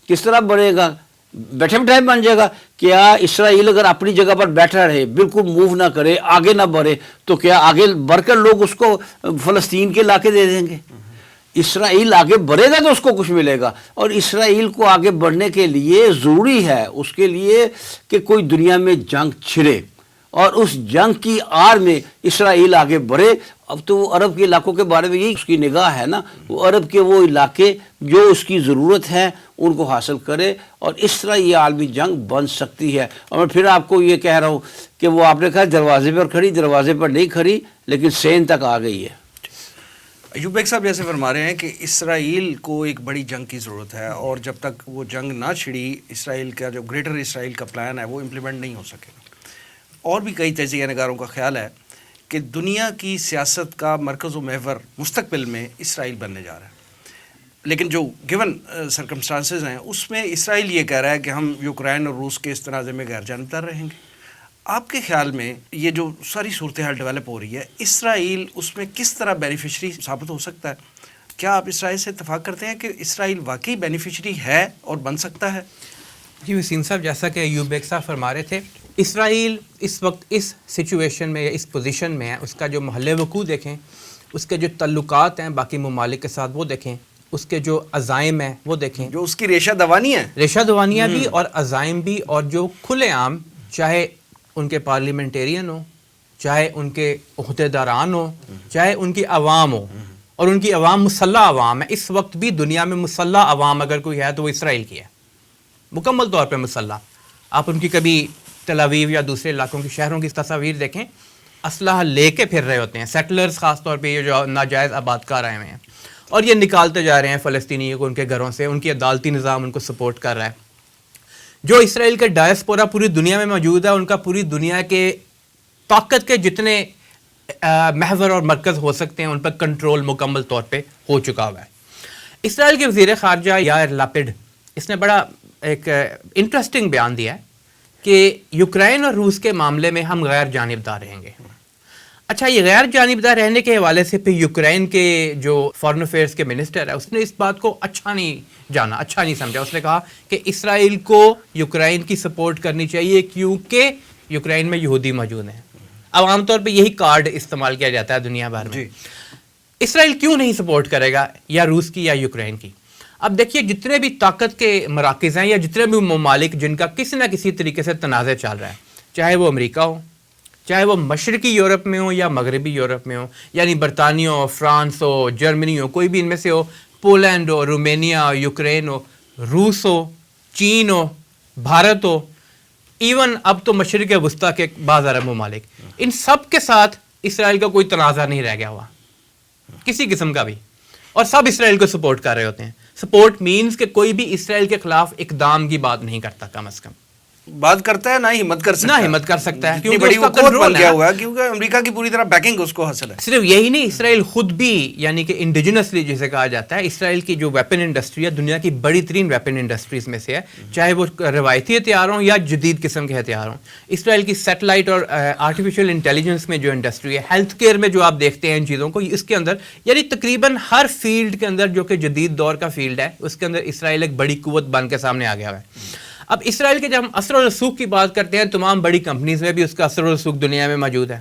کس طرح بڑھے گا؟ بیٹھے بیٹھے بن جائے گا؟ کیا اسرائیل اگر اپنی جگہ پر بیٹھا رہے، بالکل موو نہ کرے، آگے نہ بڑھے، تو کیا آگے بڑھ کر لوگ اس کو فلسطین کے علاقے دے دیں گے؟ اسرائیل آگے بڑھے گا تو اس کو کچھ ملے گا، اور اسرائیل کو آگے بڑھنے کے لیے ضروری ہے اس کے لیے کہ کوئی دنیا میں جنگ چھڑے، اور اس جنگ کی آڑ میں اسرائیل آگے بڑھے۔ اب تو وہ عرب کے علاقوں کے بارے میں یہی اس کی نگاہ ہے نا، وہ عرب کے وہ علاقے جو اس کی ضرورت ہے ان کو حاصل کرے، اور اس طرح یہ عالمی جنگ بن سکتی ہے۔ اور میں پھر آپ کو یہ کہہ رہا ہوں کہ وہ آپ نے کہا دروازے پر کھڑی، دروازے پر نہیں کھڑی، لیکن سین تک آ گئی ہے۔ ایوب بیگ صاحب جیسے فرما رہے ہیں کہ اسرائیل کو ایک بڑی جنگ کی ضرورت ہے، اور جب تک وہ جنگ نہ چھڑی، اسرائیل کا جو گریٹر اسرائیل کا پلان ہے وہ امپلیمنٹ نہیں ہو سکے گا۔ اور بھی کئی تجزیہ نگاروں کا خیال ہے کہ دنیا کی سیاست کا مرکز و محور مستقبل میں اسرائیل بننے جا رہا ہے، لیکن جو گیون سرکمسٹانسز ہیں اس میں اسرائیل یہ کہہ رہا ہے کہ ہم یوکرین اور روس کے اس تنازع میں غیر جانبدار رہیں گے۔ آپ کے خیال میں یہ جو ساری صورتحال ڈیولپ ہو رہی ہے، اسرائیل اس میں کس طرح بینیفیشری ثابت ہو سکتا ہے؟ کیا آپ اسرائیل سے اتفاق کرتے ہیں کہ اسرائیل واقعی بینیفیشری ہے اور بن سکتا ہے؟ جی وسیم صاحب، جیسا کہ ایوب بیگ صاحب فرما رہے تھے، اسرائیل اس وقت اس سچویشن میں یا اس پوزیشن میں ہے، اس کا جو محل وقوع دیکھیں، اس کے جو تعلقات ہیں باقی ممالک کے ساتھ وہ دیکھیں، اس کے جو عزائم ہیں وہ دیکھیں، جو اس کی ریشہ دوانی ہے، ریشہ دوانیاں بھی اور عزائم بھی، اور جو کھلے عام چاہے ان کے پارلیمنٹیرین ہوں، چاہے ان کے عہدیداران ہوں، چاہے ان کی عوام ہو، اور ان کی عوام مسلح عوام ہے۔ اس وقت بھی دنیا میں مسلح عوام اگر کوئی ہے تو وہ اسرائیل کی ہے، مکمل طور پہ مسلح۔ آپ ان کی کبھی تل اویو یا دوسرے علاقوں کی شہروں کی تصاویر دیکھیں، اسلحہ لے کے پھر رہے ہوتے ہیں، سیٹلرز خاص طور پہ یہ جو ناجائز آباد کار آئے ہوئے ہیں، اور یہ نکالتے جا رہے ہیں فلسطینیوں کو ان کے گھروں سے، ان کی عدالتی نظام ان کو سپورٹ کر رہا ہے۔ جو اسرائیل کے ڈائسپورا پوری دنیا میں موجود ہے، ان کا پوری دنیا کے طاقت کے جتنے محور اور مرکز ہو سکتے ہیں ان پر کنٹرول مکمل طور پہ ہو چکا ہوا ہے. اسرائیل کے وزیر خارجہ یائر لاپڈ اس نے بڑا ایک انٹرسٹنگ بیان دیا ہے کہ یوکرین اور روس کے معاملے میں ہم غیر جانبدار رہیں گے. اچھا, یہ غیر جانبدار رہنے کے حوالے سے پھر یوکرین کے جو فارن افیئرس کے منسٹر ہے اس نے اس بات کو اچھا نہیں سمجھا. اس نے کہا کہ اسرائیل کو یوکرین کی سپورٹ کرنی چاہیے کیونکہ یوکرین میں یہودی موجود ہیں. اب عام طور پہ یہی کارڈ استعمال کیا جاتا ہے دنیا بھر میں. اسرائیل کیوں نہیں سپورٹ کرے گا یا روس کی یا یوکرین کی؟ اب دیکھیے, جتنے بھی طاقت کے مراکز ہیں یا جتنے بھی ممالک جن کا کسی نہ کسی طریقے سے تنازع چل رہا ہے, چاہے وہ امریکہ ہو, چاہے وہ مشرقی یورپ میں ہو یا مغربی یورپ میں ہو, یعنی برطانیہ ہو, فرانس ہو, جرمنی ہو, کوئی بھی ان میں سے ہو, پولینڈ ہو, رومینیا ہو, یوکرین ہو, روس ہو, چین ہو, بھارت ہو, ایون اب تو مشرق وسطیٰ کے بعض عرب ممالک, ان سب کے ساتھ اسرائیل کا کوئی تنازع نہیں رہ گیا ہوا کسی قسم کا بھی, اور سب اسرائیل کو سپورٹ کر رہے ہوتے ہیں. سپورٹ مینز کہ کوئی بھی اسرائیل کے خلاف اقدام کی بات نہیں کرتا, کم از کم بات کرتا ہے, نہ ہمت کر سکتا ہے کیونکہ بڑی اس کا قوت بن کنٹرول گیا ہے. ہوا ہے, کیونکہ امریکہ کی پوری طرح بیکنگ اس کو حاصل ہے. صرف یہی نہیں, اسرائیل خود بھی یعنی کہ انڈیجنسلی جسے کہا جاتا ہے, اسرائیل کی جو ویپن انڈسٹری ہے دنیا کی بڑی ترین ویپن انڈسٹریز میں سے ہے, چاہے وہ روایتی ہتھیار ہوں یا جدید قسم کے ہتھیار ہوں. اسرائیل کی سیٹلائٹ اور آرٹیفیشیل انٹیلیجنس میں جو انڈسٹری ہے, ہیلتھ کیئر میں جو آپ دیکھتے ہیں ان چیزوں کو, اس کے اندر یعنی تقریباً ہر فیلڈ کے اندر جو کہ جدید دور کا فیلڈ ہے اس کے اندر اسرائیل ایک بڑی قوت بن کے سامنے آ گیا ہوا ہے. اب اسرائیل کے جب ہم اثر و رسوخ کی بات کرتے ہیں, تمام بڑی کمپنیز میں بھی اس کا اثر و رسوخ دنیا میں موجود ہے.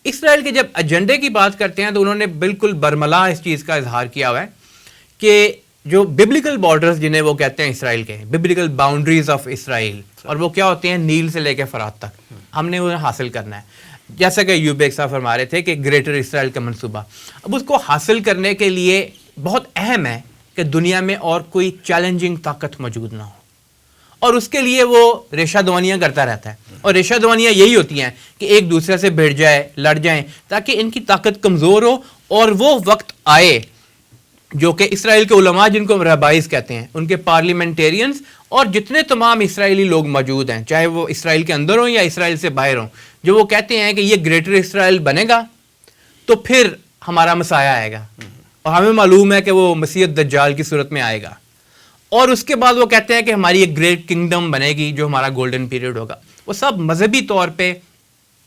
اسرائیل کے جب ایجنڈے کی بات کرتے ہیں تو انہوں نے بالکل برملا اس چیز کا اظہار کیا ہوا ہے کہ جو ببلیکل بارڈرز جنہیں وہ کہتے ہیں اسرائیل کے, ببلیکل باؤنڈریز آف اسرائیل, اور وہ کیا ہوتے ہیں نیل سے لے کے فرات تک, ہم نے انہیں حاصل کرنا ہے. جیسا کہ ایوب ایک صاحب فرما رہے تھے کہ گریٹر اسرائیل کا منصوبہ, اب اس کو حاصل کرنے کے لیے بہت اہم ہے کہ دنیا میں اور کوئی چیلنجنگ طاقت موجود نہ ہو, اور اس کے لیے وہ ریشہ دوانیاں کرتا رہتا ہے. اور ریشہ دوانیاں یہی ہوتی ہیں کہ ایک دوسرے سے بھیڑ جائے, لڑ جائیں, تاکہ ان کی طاقت کمزور ہو اور وہ وقت آئے جو کہ اسرائیل کے علماء جن کو رہبائز کہتے ہیں, ان کے پارلیمنٹیرینز اور جتنے تمام اسرائیلی لوگ موجود ہیں, چاہے وہ اسرائیل کے اندر ہوں یا اسرائیل سے باہر ہوں, جو وہ کہتے ہیں کہ یہ گریٹر اسرائیل بنے گا تو پھر ہمارا مسیح آئے گا, اور ہمیں معلوم ہے کہ وہ مسیح دجال کی صورت میں آئے گا, اور اس کے بعد وہ کہتے ہیں کہ ہماری ایک گریٹ کنگڈم بنے گی جو ہمارا گولڈن پیریڈ ہوگا. وہ سب مذہبی طور پہ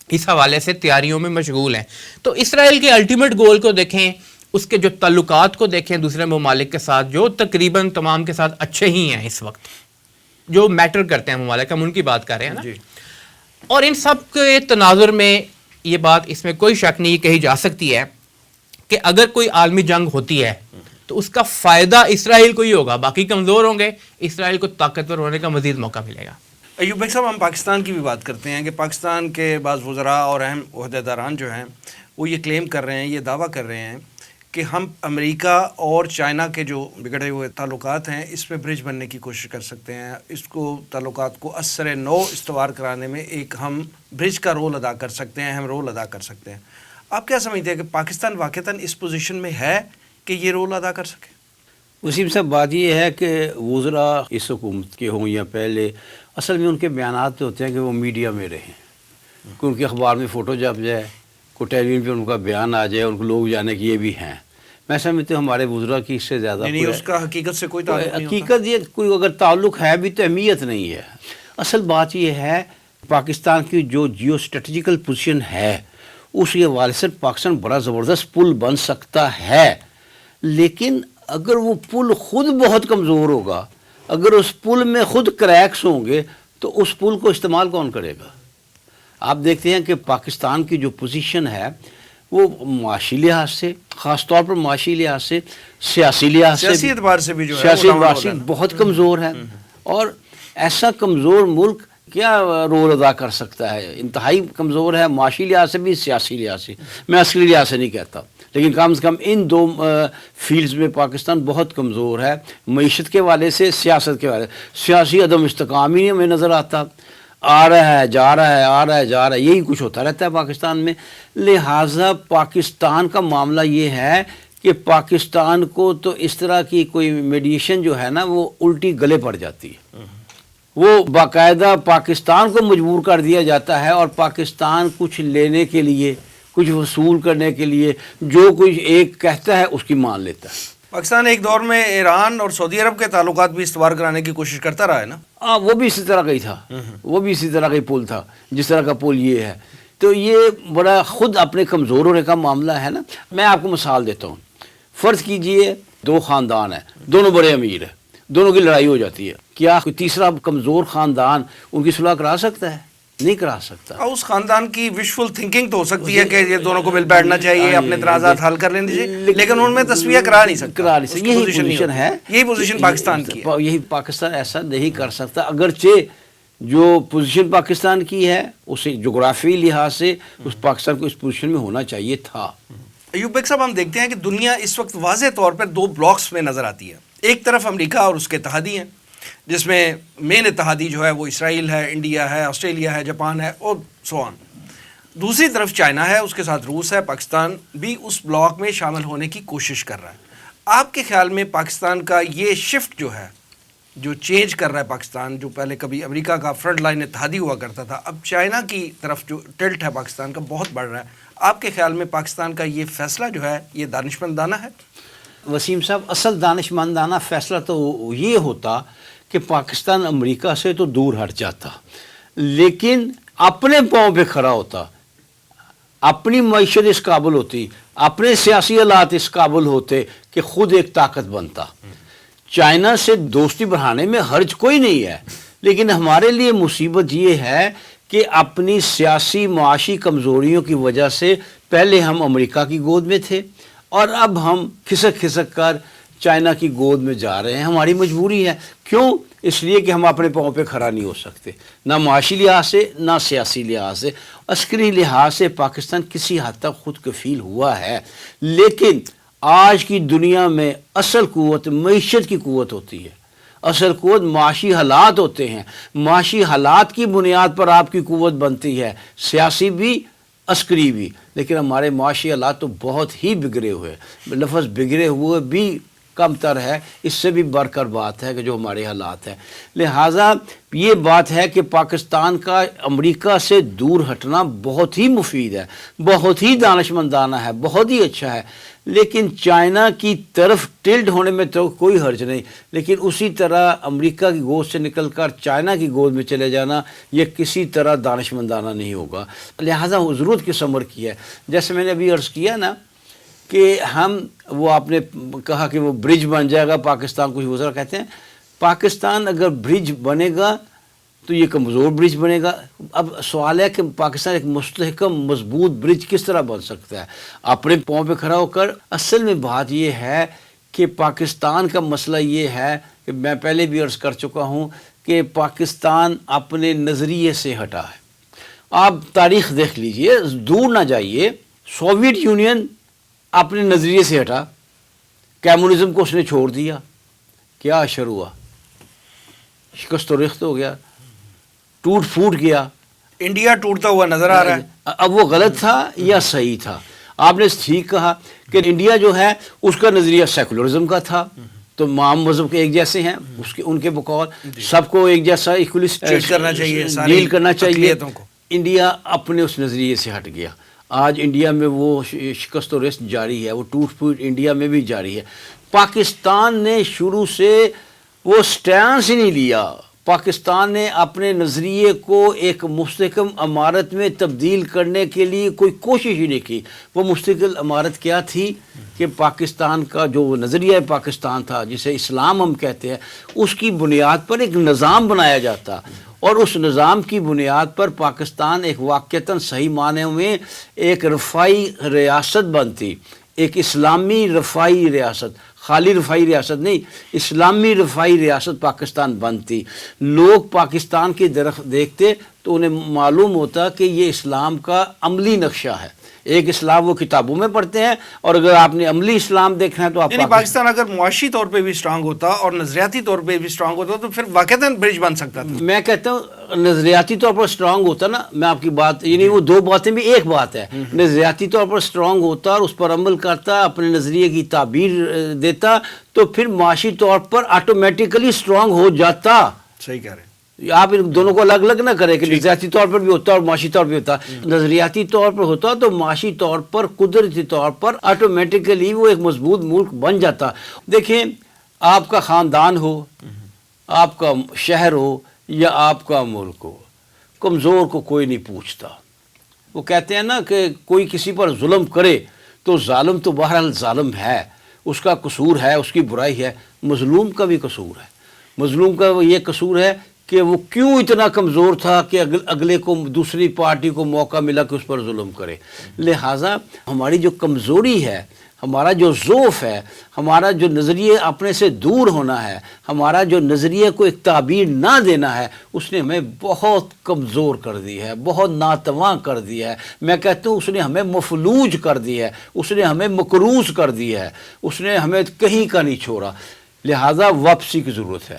اس حوالے سے تیاریوں میں مشغول ہیں. تو اسرائیل کے الٹیمیٹ گول کو دیکھیں, اس کے جو تعلقات کو دیکھیں دوسرے ممالک کے ساتھ, جو تقریباً تمام کے ساتھ اچھے ہی ہیں اس وقت, جو میٹر کرتے ہیں ممالک, ہم ان کی بات کر رہے ہیں نا. اور ان سب کے تناظر میں یہ بات اس میں کوئی شک نہیں کہی جا سکتی ہے کہ اگر کوئی عالمی جنگ ہوتی ہے تو اس کا فائدہ اسرائیل کو ہی ہوگا, باقی کمزور ہوں گے, اسرائیل کو طاقتور ہونے کا مزید موقع ملے گا. ایوب بھائی صاحب, ہم پاکستان کی بھی بات کرتے ہیں کہ پاکستان کے بعض وزراء اور اہم عہدیداران جو ہیں وہ یہ کلیم کر رہے ہیں, یہ دعویٰ کر رہے ہیں کہ ہم امریکہ اور چائنا کے جو بگڑے ہوئے تعلقات ہیں اس پہ برج بننے کی کوشش کر سکتے ہیں, اس کو تعلقات کو اثر نو استوار کرانے میں ایک ہم برج کا رول ادا کر سکتے ہیں, اہم رول ادا کر سکتے ہیں. آپ کیا سمجھتے ہیں کہ پاکستان واقعتاً اس پوزیشن میں ہے کہ یہ رول ادا کر سکے؟ وسیم صاحب, بات یہ ہے کہ وزراء اس حکومت کے ہوں یا پہلے, اصل میں ان کے بیانات ہوتے ہیں کہ وہ میڈیا میں رہیں, کہ ان کے اخبار میں فوٹو چھپ جائے, کوئی ٹیلی ویژن پہ ان کا بیان آ جائے, ان کو لوگ جانے کہ یہ بھی ہیں. میں سمجھتے ہوں ہمارے وزراء کی اس سے زیادہ نہیں, اس کا حقیقت سے کوئی تعلق نہیں ہوتا. حقیقت یہ کوئی اگر تعلق ہے بھی تو اہمیت نہیں ہے. اصل بات یہ ہے پاکستان کی جو جیو اسٹریٹجیکل پوزیشن ہے اس کے حوالے سے پاکستان بڑا زبردست پل بن سکتا ہے, لیکن اگر وہ پل خود بہت کمزور ہوگا, اگر اس پل میں خود کریکس ہوں گے تو اس پل کو استعمال کون کرے گا؟ آپ دیکھتے ہیں کہ پاکستان کی جو پوزیشن ہے وہ معاشی لحاظ سے, خاص طور پر معاشی لحاظ سے, سیاسی لحاظ سے, سیاسی اعتبار سے بھی جو ہے سیاسی اعتبار سے بہت کمزور ہے. اور ایسا کمزور ملک کیا رول ادا کر سکتا ہے؟ انتہائی کمزور ہے, معاشی لحاظ سے بھی, سیاسی لحاظ سے. میں عسکری لحاظ سے نہیں کہتا, لیکن کم از کم ان دو فیلڈز میں پاکستان بہت کمزور ہے, معیشت کے حوالے سے, سیاست کے حوالے سے. سیاسی عدم استحکام ہی ہمیں نظر آتا, آ رہا ہے جا رہا ہے, آ رہا ہے جا رہا ہے, یہی کچھ ہوتا رہتا ہے پاکستان میں. لہٰذا پاکستان کا معاملہ یہ ہے کہ پاکستان کو تو اس طرح کی کوئی میڈیشن جو ہے نا وہ الٹی گلے پڑ جاتی ہے. وہ باقاعدہ پاکستان کو مجبور کر دیا جاتا ہے, اور پاکستان کچھ لینے کے لیے, کچھ وصول کرنے کے لیے جو کچھ ایک کہتا ہے اس کی مان لیتا ہے. پاکستان ایک دور میں ایران اور سعودی عرب کے تعلقات بھی استوار کرانے کی کوشش کرتا رہا ہے نا. وہ بھی اسی طرح کا ہی تھا, وہ بھی اسی طرح کا ہی پل تھا جس طرح کا پل یہ ہے. تو یہ بڑا خود اپنے کمزور ہونے کا معاملہ ہے نا. میں آپ کو مثال دیتا ہوں. فرض کیجئے دو خاندان ہیں, دونوں بڑے امیر ہیں, دونوں کی لڑائی ہو جاتی ہے. کیا کوئی تیسرا کمزور خاندان ان کی صلح کرا سکتا ہے؟ نہیں کرا سکتا. اس خاندان کی وشفل تھنکنگ تو ہو سکتی ہے کہ یہ دونوں کو مل بیٹھنا چاہیے, اپنے تنازعات حل کر لینے چاہیے, لیکن ان میں تصفیہ کرا نہیں سکتا. یہی پوزیشن ہے, یہی پوزیشن پاکستان کی ہے. یہی پاکستان ایسا نہیں کر سکتا, اگرچہ جو پوزیشن پاکستان کی ہے اسے جغرافی لحاظ سے اس پاکستان کو اس پوزیشن میں ہونا چاہیے تھا. ایوب بیگ صاحب, ہم دیکھتے ہیں کہ دنیا اس وقت واضح طور پر دو بلاکس میں نظر آتی ہے. ایک طرف امریکہ اور اس کے اتحادی ہیں, جس میں مین اتحادی جو ہے وہ اسرائیل ہے, انڈیا ہے, آسٹریلیا ہے, جاپان ہے اور سو آن. دوسری طرف چائنا ہے, اس کے ساتھ روس ہے. پاکستان بھی اس بلاک میں شامل ہونے کی کوشش کر رہا ہے. آپ کے خیال میں پاکستان کا یہ شفٹ جو ہے, جو چینج کر رہا ہے پاکستان, جو پہلے کبھی امریکہ کا فرنٹ لائن اتحادی ہوا کرتا تھا, اب چائنا کی طرف جو ٹلٹ ہے پاکستان کا بہت بڑھ رہا ہے, آپ کے خیال میں پاکستان کا یہ فیصلہ جو ہے یہ دانشمندانہ ہے؟ وسیم صاحب, اصل دانشمندانہ فیصلہ تو یہ ہوتا کہ پاکستان امریکہ سے تو دور ہٹ جاتا, لیکن اپنے پاؤں پہ کھڑا ہوتا, اپنی معیشت اس قابل ہوتی, اپنے سیاسی حالات اس قابل ہوتے کہ خود ایک طاقت بنتا. چائنا سے دوستی بڑھانے میں حرج کوئی نہیں ہے, لیکن ہمارے لیے مصیبت یہ ہے کہ اپنی سیاسی معاشی کمزوریوں کی وجہ سے پہلے ہم امریکہ کی گود میں تھے اور اب ہم کھسک کھسک کر چائنا کی گود میں جا رہے ہیں. ہماری مجبوری ہے. کیوں؟ اس لیے کہ ہم اپنے پاؤں پہ کھڑا نہیں ہو سکتے, نہ معاشی لحاظ سے نہ سیاسی لحاظ سے. عسکری لحاظ سے پاکستان کسی حد تک خود کفیل ہوا ہے, لیکن آج کی دنیا میں اصل قوت معیشت کی قوت ہوتی ہے, اصل قوت معاشی حالات ہوتے ہیں. معاشی حالات کی بنیاد پر آپ کی قوت بنتی ہے, سیاسی بھی عسکری بھی. لیکن ہمارے معاشی حالات تو بہت ہی بگڑے ہوئے, لفظ بگڑے ہوئے بھی کم تر ہے, اس سے بھی بڑھ کر بات ہے کہ جو ہمارے حالات ہیں. لہٰذا یہ بات ہے کہ پاکستان کا امریکہ سے دور ہٹنا بہت ہی مفید ہے, بہت ہی دانشمندانہ ہے, بہت ہی اچھا ہے. لیکن چائنا کی طرف ٹلٹ ہونے میں تو کوئی حرج نہیں, لیکن اسی طرح امریکہ کی گود سے نکل کر چائنا کی گود میں چلے جانا یہ کسی طرح دانشمندانہ نہیں ہوگا. لہٰذا ضرورت کس امر کی ہے. جیسے میں نے ابھی عرض کیا نا کہ ہم وہ آپ نے کہا کہ وہ برج بن جائے گا پاکستان, کچھ وزراء کہتے ہیں پاکستان اگر برج بنے گا تو یہ کمزور برج بنے گا. اب سوال ہے کہ پاکستان ایک مستحکم مضبوط برج کس طرح بن سکتا ہے اپنے پاؤں پہ کھڑا ہو کر. اصل میں بات یہ ہے کہ پاکستان کا مسئلہ یہ ہے کہ میں پہلے بھی عرض کر چکا ہوں کہ پاکستان اپنے نظریے سے ہٹا ہے. آپ تاریخ دیکھ لیجئے, دور نہ جائیے, سوویت یونین اپنے نظریے سے ہٹا, کمیونزم کو اس نے چھوڑ دیا, کیا اثر ہوا؟ شکست و ریخت ہو گیا, ٹوٹ پھوٹ گیا. انڈیا ٹوٹتا ہوا نظر آ رہا ہے. اب وہ غلط تھا یا صحیح تھا؟ آپ نے ٹھیک کہا کہ انڈیا جو ہے اس کا نظریہ سیکولرزم کا تھا, تو تمام مذہب کے ایک جیسے ہیں, اس کے ان کے بقول سب کو ایک جیسا ٹریٹ کرنا چاہیے, ڈیل کرنا چاہیے. کو انڈیا اپنے اس نظریے سے ہٹ گیا. آج انڈیا میں وہ شکست و ریست جاری ہے, وہ ٹوٹ پھوٹ انڈیا میں بھی جاری ہے. پاکستان نے شروع سے وہ سٹینس ہی نہیں لیا. پاکستان نے اپنے نظریے کو ایک مستحکم عمارت میں تبدیل کرنے کے لیے کوئی کوشش ہی نہیں کی. وہ مستقل عمارت کیا تھی کہ پاکستان کا جو نظریہ پاکستان تھا, جسے اسلام ہم کہتے ہیں, اس کی بنیاد پر ایک نظام بنایا جاتا, اور اس نظام کی بنیاد پر پاکستان ایک واقعتاً صحیح معنی میں ایک رفاعی ریاست بنتی, ایک اسلامی رفاعی ریاست, خالی رفاعی ریاست نہیں, اسلامی رفاعی ریاست پاکستان بنتی. لوگ پاکستان کی درخت دیکھتے تو انہیں معلوم ہوتا کہ یہ اسلام کا عملی نقشہ ہے. ایک اسلام وہ کتابوں میں پڑھتے ہیں, اور اگر آپ نے عملی اسلام دیکھنا ہے تو آپ پاکستان اگر معاشی طور پہ بھی اسٹرانگ ہوتا اور نظریاتی طور پہ بھی اسٹرانگ ہوتا تو پھر واقعتاً برج بن سکتا تھا. میں کہتا ہوں نظریاتی طور پر اسٹرانگ ہوتا نا, میں آپ کی بات, یعنی وہ دو باتیں بھی ایک بات ہے. نظریاتی طور پر اسٹرانگ ہوتا اور اس پر عمل کرتا, اپنے نظریے کی تعبیر دیتا, تو پھر معاشی طور پر آٹومیٹیکلی اسٹرانگ ہو جاتا. صحیح کہہ رہے ہیں. آپ ان دونوں کو الگ الگ نہ کریں کہ نظریاتی طور پر بھی ہوتا ہے اور معاشی طور پر بھی ہوتا ہے. نظریاتی طور پر ہوتا تو معاشی طور پر قدرتی طور پر آٹومیٹیکلی وہ ایک مضبوط ملک بن جاتا. دیکھیں آپ کا خاندان ہو، آپ کا شہر ہو یا آپ کا ملک ہو، کمزور کو کوئی نہیں پوچھتا. وہ کہتے ہیں نا کہ کوئی کسی پر ظلم کرے تو ظالم تو بہرحال ظالم ہے، اس کا قصور ہے، اس کی برائی ہے. مظلوم کا بھی قصور ہے. مظلوم کا یہ قصور ہے کہ وہ کیوں اتنا کمزور تھا کہ اگلے کو دوسری پارٹی کو موقع ملا کہ اس پر ظلم کرے. لہٰذا ہماری جو کمزوری ہے، ہمارا جو ضعف ہے، ہمارا جو نظریے اپنے سے دور ہونا ہے، ہمارا جو نظریے کو ایک تعبیر نہ دینا ہے، اس نے ہمیں بہت کمزور کر دی ہے، بہت ناتواں کر دیا ہے. میں کہتا ہوں اس نے ہمیں مفلوج کر دی ہے، اس نے ہمیں مقروض کر دیا ہے، اس نے ہمیں کہیں کا نہیں چھوڑا. لہٰذا واپسی کی ضرورت ہے.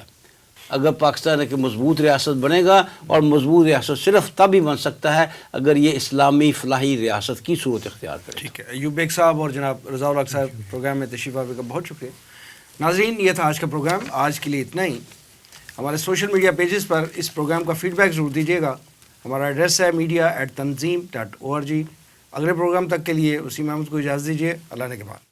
اگر پاکستان ایک مضبوط ریاست بنے گا، اور مضبوط ریاست صرف تب ہی بن سکتا ہے اگر یہ اسلامی فلاحی ریاست کی صورت اختیار کرے. ٹھیک ہے. ایوب بیگ صاحب اور جناب رضا الحق صاحب پروگرام میں تشریف آنے کا بہت شکریہ. ناظرین یہ تھا آج کا پروگرام. آج کے لیے اتنا ہی. ہمارے سوشل میڈیا پیجز پر اس پروگرام کا فیڈ بیک ضرور دیجیے گا. ہمارا ایڈریس ہے media@tanzeem.org. اگلے پروگرام تک کے لیے وسیم احمد کو اجازت دیجیے. اللہ نے کے بعد.